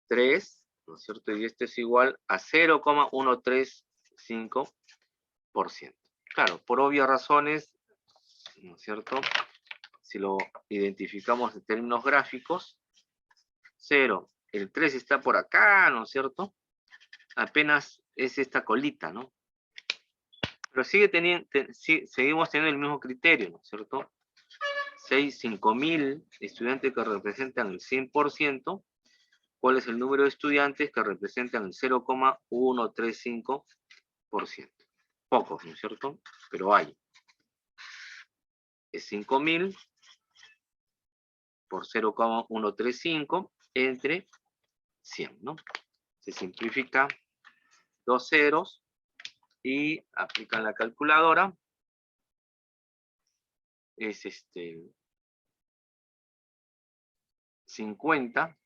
3, ¿no es cierto? Y esto es igual a 0,135%. Claro, por obvias razones, ¿no es cierto? Si lo identificamos en términos gráficos, 0, el 3 está por acá, ¿no es cierto? Apenas es esta colita, ¿no? Pero seguimos teniendo el mismo criterio, ¿no es cierto? 5.000 estudiantes que representan el 100%, ¿cuál es el número de estudiantes que representan el 0,135%? Pocos, ¿no es cierto? Pero hay. Es 5.000 por 0,135 entre 100, ¿no? Se simplifica 2 ceros y aplican la calculadora. Es 50,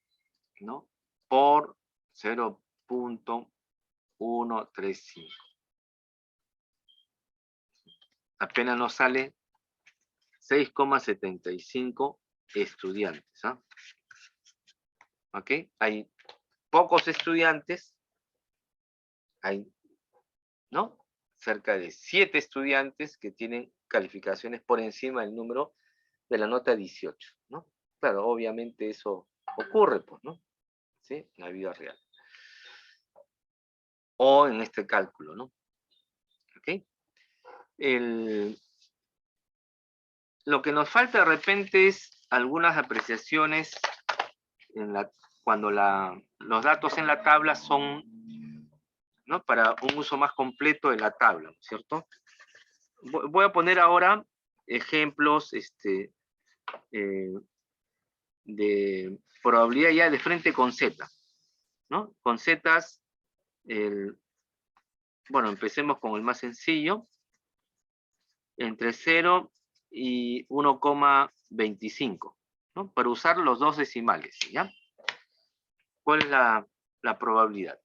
¿no? Por 0,135. Apenas nos sale 6,75 estudiantes. ¿Ah? ¿Ok? Hay pocos estudiantes, hay, ¿no? Cerca de 7 estudiantes que tienen calificaciones por encima del número de la nota 18, ¿no? Claro, obviamente eso ocurre, pues, ¿no? ¿Sí? En la vida real. O en este cálculo, ¿no? ¿Ok? Lo que nos falta de repente es algunas apreciaciones cuando los datos en la tabla son, ¿no?, para un uso más completo de la tabla, ¿cierto? Voy a poner ahora ejemplos de probabilidad ya de frente con Z, ¿no? Con Zetas, bueno, empecemos con el más sencillo, entre 0 y 1,25, ¿no? Para usar los dos decimales, ¿ya? ¿Cuál es la probabilidad?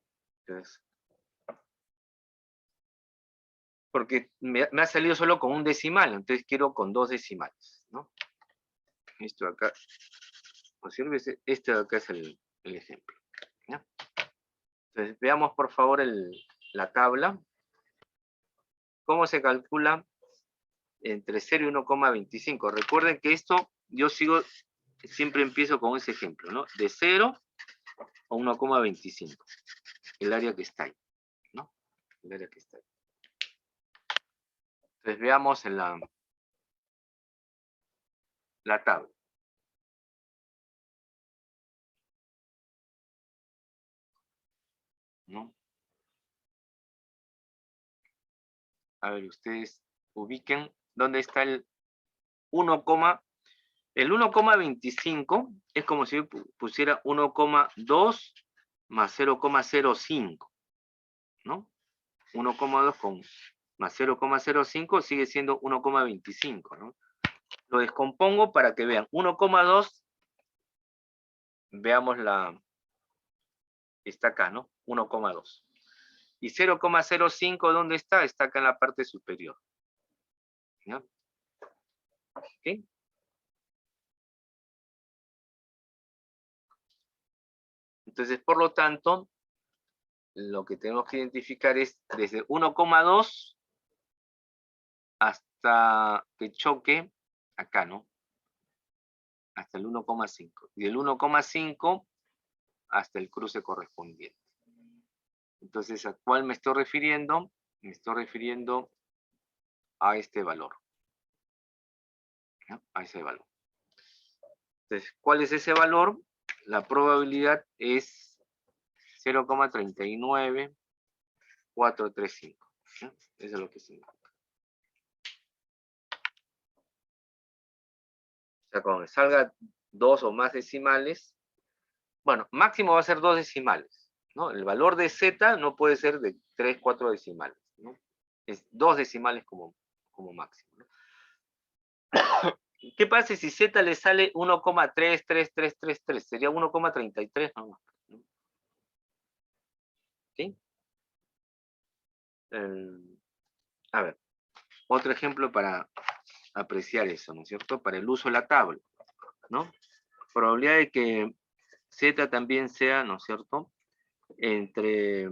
Entonces, porque me ha salido solo con un decimal, entonces quiero con dos decimales, ¿no? Esto de acá no sirve, este de acá es el ejemplo, ¿ya? Entonces, veamos por favor la tabla. ¿Cómo se calcula entre 0 y 1,25? Recuerden que esto, yo siempre empiezo con ese ejemplo, ¿no? De 0 a 1,25, el área que está ahí, ¿no? El área que está ahí. Entonces, veamos en la tabla. ¿No? A ver, ustedes ubiquen dónde está el 1,25 es como si yo pusiera 1,2 más 0,05, ¿no? 1,2 más 0,05 sigue siendo 1,25, ¿no? Lo descompongo para que vean. 1,2, veamos está acá, ¿no? 1,2. Y 0,05, ¿dónde está? Está acá en la parte superior. ¿Ya? ¿Ok? Entonces, por lo tanto, lo que tenemos que identificar es desde 1,2 hasta que choque acá, ¿no? Hasta el 1,5. Y del 1,5 hasta el cruce correspondiente. Entonces, ¿a cuál me estoy refiriendo? Me estoy refiriendo a este valor. ¿No? A ese valor. Entonces, ¿cuál es ese valor? La probabilidad es 0,39435. ¿No? Eso es lo que significa. O sea, cuando me salga 2 o más decimales, bueno, máximo va a ser 2 decimales, ¿no? El valor de Z no puede ser de 3, 4 decimales, ¿no? Es 2 decimales como máximo, ¿no? ¿Qué pasa si Z le sale 1,33333? Sería 1,33 nomás, ¿no? ¿Sí? A ver, otro ejemplo para apreciar eso, ¿no es cierto? Para el uso de la tabla, ¿no? Probabilidad de que Z también sea, ¿no es cierto?, entre,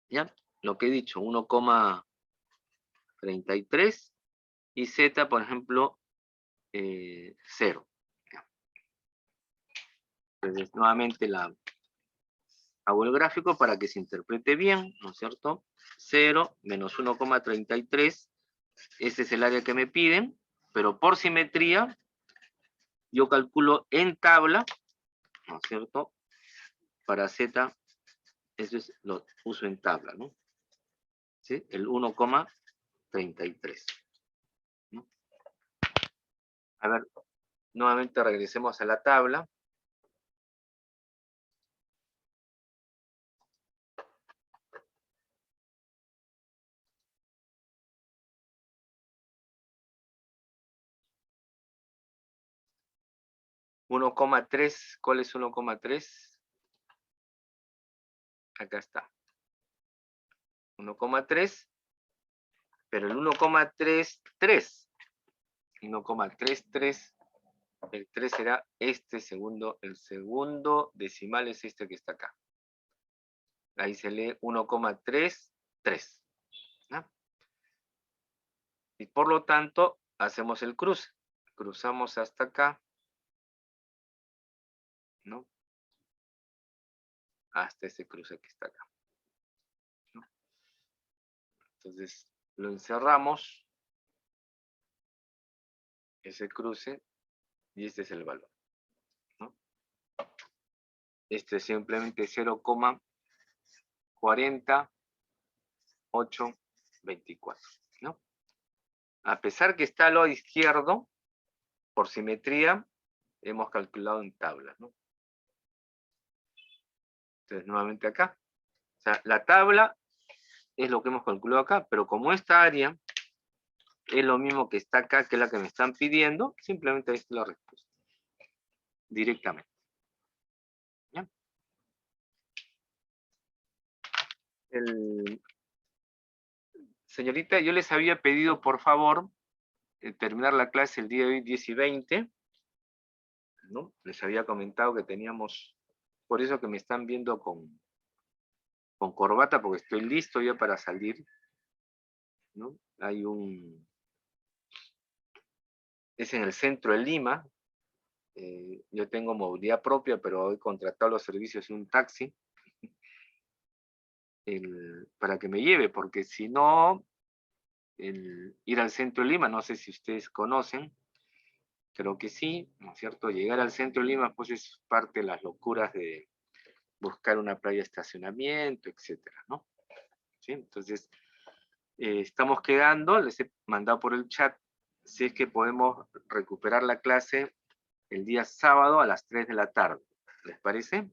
ya, lo que he dicho, 1,33 y Z, por ejemplo, 0. Entonces, nuevamente hago el gráfico para que se interprete bien, ¿no es cierto? 0 menos 1,33, ese es el área que me piden, pero por simetría, yo calculo en tabla, ¿no es cierto? Para Z, eso es lo uso en tabla, ¿no? ¿Sí? El 1,33. ¿No? A ver, nuevamente regresemos a la tabla. ¿1,3? ¿Cuál es 1,3? Acá está. 1,3, pero el 1,33. 1,33, el 3 será este segundo, el segundo decimal es este que está acá. Ahí se lee 1,33. ¿No? Y por lo tanto, hacemos el cruce. Cruzamos hasta acá, ¿no? Hasta ese cruce que está acá, ¿no? Entonces, lo encerramos, ese cruce, y este es el valor, ¿no? Este es simplemente 0,40824, ¿no? A pesar que está al lado izquierdo, por simetría, hemos calculado en tabla, ¿no? Entonces, nuevamente acá. O sea, la tabla es lo que hemos calculado acá, pero como esta área es lo mismo que está acá, que es la que me están pidiendo, simplemente ahí está la respuesta. Directamente. ¿Ya? Señorita, yo les había pedido, por favor, terminar la clase el día de hoy 10 y 20, ¿no? Les había comentado que teníamos, por eso que me están viendo con corbata, porque estoy listo ya para salir, ¿no? Es en el centro de Lima, yo tengo movilidad propia, pero he contratado los servicios de un taxi, para que me lleve, porque si no, ir al centro de Lima, no sé si ustedes conocen, creo que sí, ¿no es cierto? Llegar al centro de Lima, pues es parte de las locuras de buscar una playa de estacionamiento, etcétera, ¿no? ¿Sí? Entonces, estamos quedando, les he mandado por el chat, si es que podemos recuperar la clase el día sábado a las 3 de la tarde. ¿Les parece?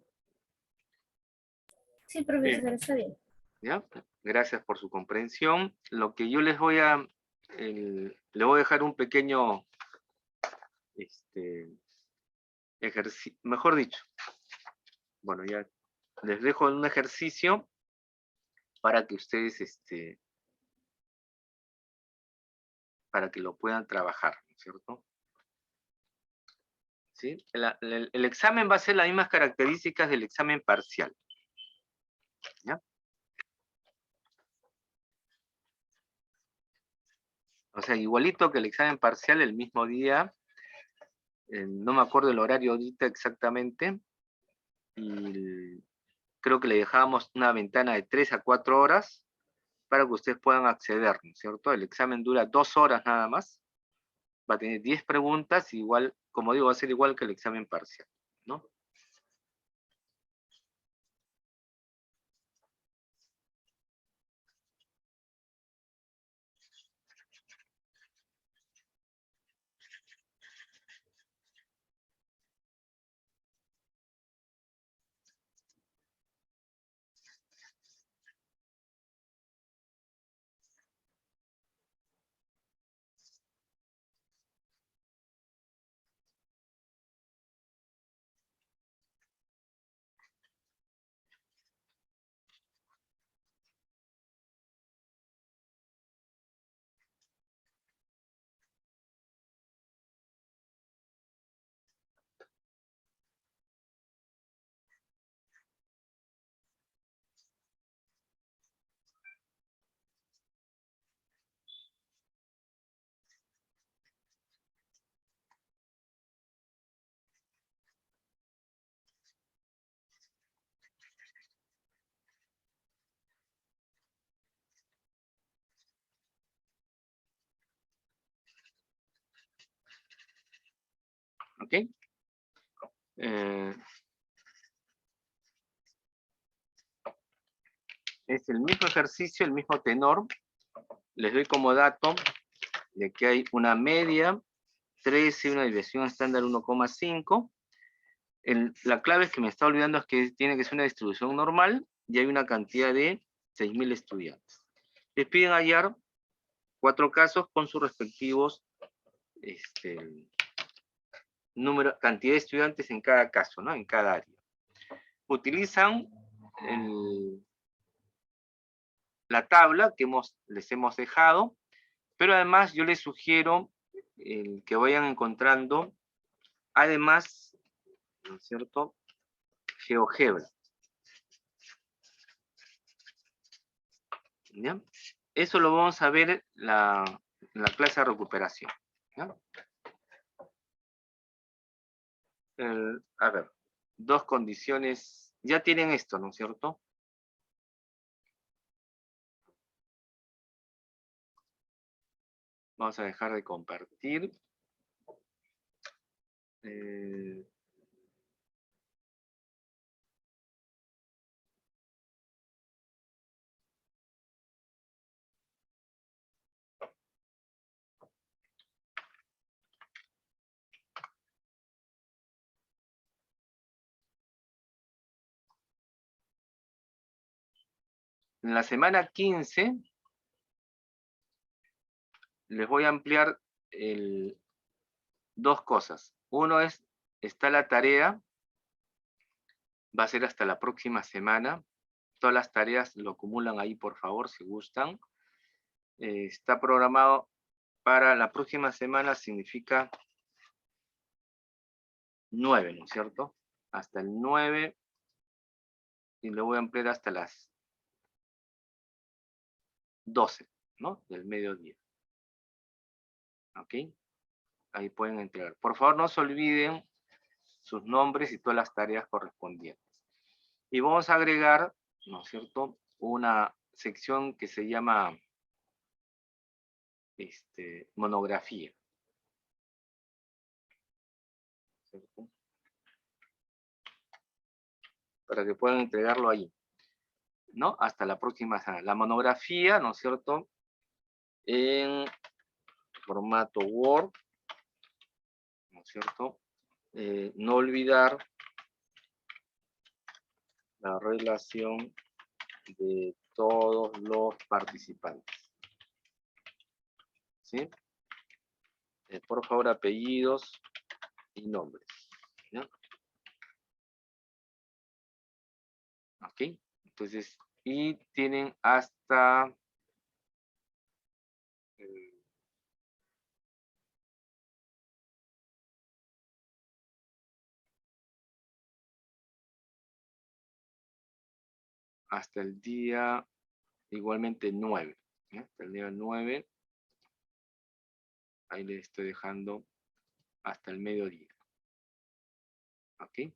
Sí, profesor, está bien. ¿Ya? Gracias por su comprensión. Lo que yo les voy a... le voy a dejar un pequeño ejercicio, mejor dicho, bueno, ya les dejo un ejercicio para que ustedes, para que lo puedan trabajar, ¿no es cierto? ¿Sí? El examen va a ser las mismas características del examen parcial. ¿Ya? O sea, igualito que el examen parcial el mismo día, no me acuerdo el horario ahorita exactamente, y creo que le dejábamos una ventana de 3 a 4 horas para que ustedes puedan acceder, ¿no es cierto? El examen dura 2 horas nada más, va a tener 10 preguntas, igual, como digo, va a ser igual que el examen parcial, ¿no? ¿Ok? Es el mismo ejercicio, el mismo tenor. Les doy como dato de que hay una media 13, una desviación estándar 1,5. La clave es que me está olvidando es que tiene que ser una distribución normal y hay una cantidad de 6.000 estudiantes. Les piden hallar 4 casos con sus respectivos cantidad de estudiantes en cada caso, ¿no? En cada área. Utilizan la tabla que les hemos dejado, pero además yo les sugiero que vayan encontrando, además, ¿no es cierto?, GeoGebra. ¿Ya? Eso lo vamos a ver en la clase de recuperación. ¿Ya? A ver, 2 condiciones, ya tienen esto, ¿no es cierto? Vamos a dejar de compartir. En la semana 15 les voy a ampliar dos cosas. Uno es, está la tarea, va a ser hasta la próxima semana. Todas las tareas lo acumulan ahí, por favor, si gustan. Está programado para la próxima semana, significa 9, ¿no es cierto? Hasta el 9, y lo voy a ampliar hasta las 12, ¿no? Del mediodía. ¿Ok? Ahí pueden entregar. Por favor, no se olviden sus nombres y todas las tareas correspondientes. Y vamos a agregar, ¿no es cierto?, una sección que se llama monografía. ¿Cierto? Para que puedan entregarlo ahí, ¿no? Hasta la próxima semana. La monografía, ¿no es cierto?, en formato Word, ¿no es cierto? No olvidar la relación de todos los participantes. ¿Sí? Por favor, apellidos y nombres. ¿Ya? Ok. Entonces, y tienen hasta el día igualmente 9. ¿Ya? Hasta el día 9. Ahí les estoy dejando hasta el mediodía. ¿Ok?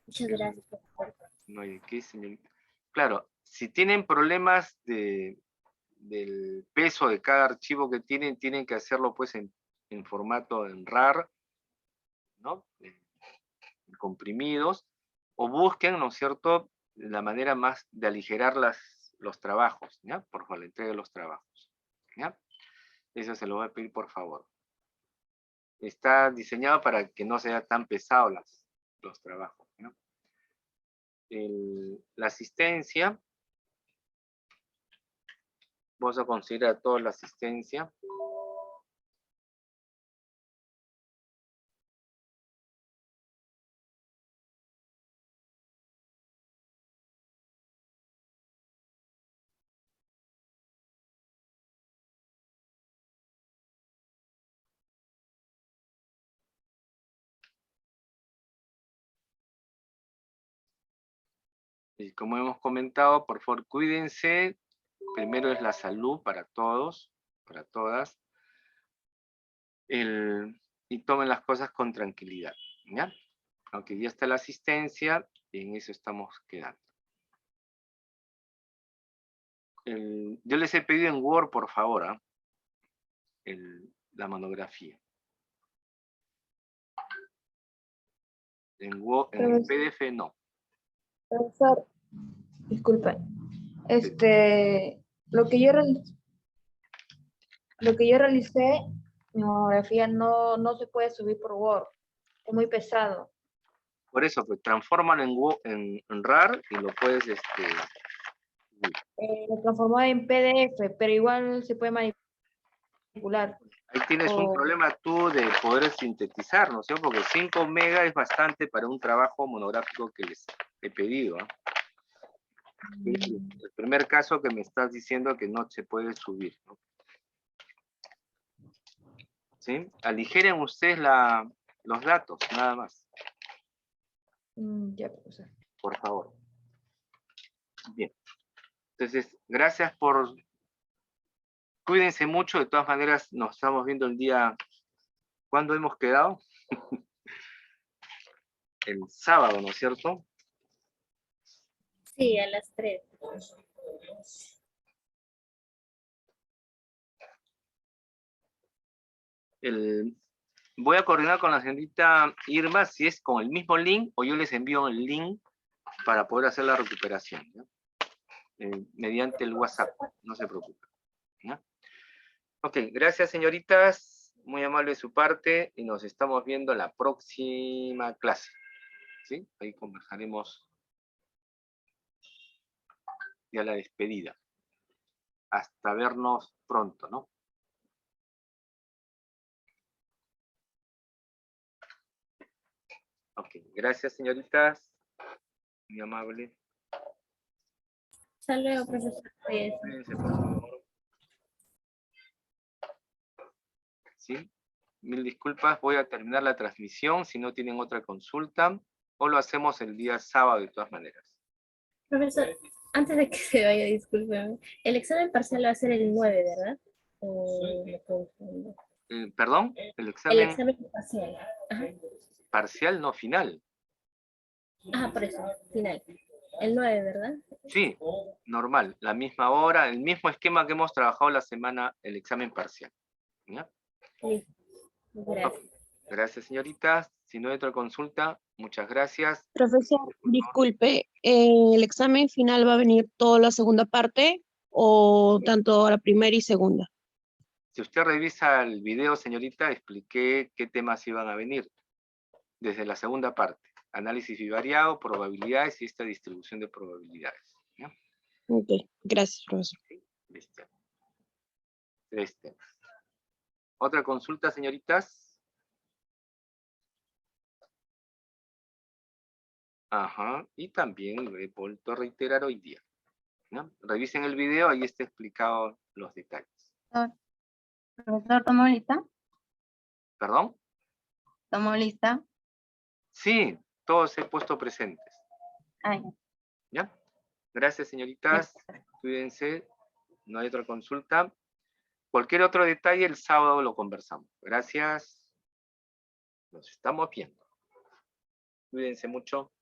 Muchas gracias, profesor. No hay de qué, señorita. Claro, si tienen problemas del peso de cada archivo que tienen que hacerlo pues en formato en RAR, ¿no? En comprimidos, o busquen, ¿no es cierto?, la manera más de aligerar los trabajos, ¿ya? Por favor, la entrega de los trabajos, ¿ya? Eso se lo voy a pedir, por favor. Está diseñado para que no sea tan pesado los trabajos, ¿no? La asistencia, vamos a considerar toda la asistencia. Y como hemos comentado, por favor, cuídense. Primero es la salud para todos, para todas. Y tomen las cosas con tranquilidad, ¿ya? Aunque ya está la asistencia, en eso estamos quedando. Yo les he pedido en Word, por favor, la monografía. En Word, en PDF no. Profesor, disculpe. Lo que yo realicé, mi monografía no se puede subir por Word. Es muy pesado. Por eso, pues, transfórmalo en RAR y lo puedes, Lo transformó en PDF, pero igual se puede manipular. ahí tienes un problema tú de poder sintetizar, ¿no es cierto? Porque 5 megas es bastante para un trabajo monográfico que les he pedido, ¿eh? El primer caso que me estás diciendo que no se puede subir, ¿no? ¿Sí? Aligeren ustedes los datos, nada más. Ya, profesor. Por favor. Bien. Entonces, gracias por... Cuídense mucho, de todas maneras nos estamos viendo el día... ¿Cuándo hemos quedado? El sábado, ¿no es cierto? Sí, a las 3. Voy a coordinar con la señorita Irma si es con el mismo link o yo les envío el link para poder hacer la recuperación, ¿ya? Mediante el WhatsApp, no se preocupen, ¿ya? Ok, gracias señoritas, muy amable de su parte y nos estamos viendo en la próxima clase. ¿sí? Ahí conversaremos ya la despedida. Hasta vernos pronto, ¿no? Ok, gracias, señoritas. Muy amable. Hasta luego, profesor. Cuídese. Cuídense, por favor. ¿Sí? Mil disculpas, voy a terminar la transmisión si no tienen otra consulta, o lo hacemos el día sábado de todas maneras. Profesor, antes de que se vaya, discúlpeme. El examen parcial va a ser el 9, ¿verdad? O me confundo. Perdón, el El examen examen parcial. Ajá. parcial, no final. Ah, por eso, final. El 9, ¿verdad? Sí, normal, la misma hora, el mismo esquema que hemos trabajado la semana, el examen parcial. ¿Ya? Listo. Gracias. Gracias, señoritas. Si no hay otra consulta, muchas gracias. Profesor, disculpe, ¿el examen final va a venir toda la segunda parte o tanto la primera y segunda? Si usted revisa el video, señorita, expliqué qué temas iban a venir desde la segunda parte. Análisis bivariado, probabilidades y esta distribución de probabilidades. ¿Ya? Ok, gracias, profesor. Listo. 3 temas. ¿Otra consulta, señoritas? Ajá, y también lo he vuelto a reiterar hoy día. ¿No? Revisen el video, ahí está explicado los detalles. Profesor, ¿tomó lista? ¿Perdón? ¿Tomó lista? Sí, todos he puesto presentes. Ay, ¿Ya? Gracias, señoritas. Cuídense. No hay otra consulta. Cualquier otro detalle el sábado lo conversamos. Gracias. Nos estamos viendo. Cuídense mucho.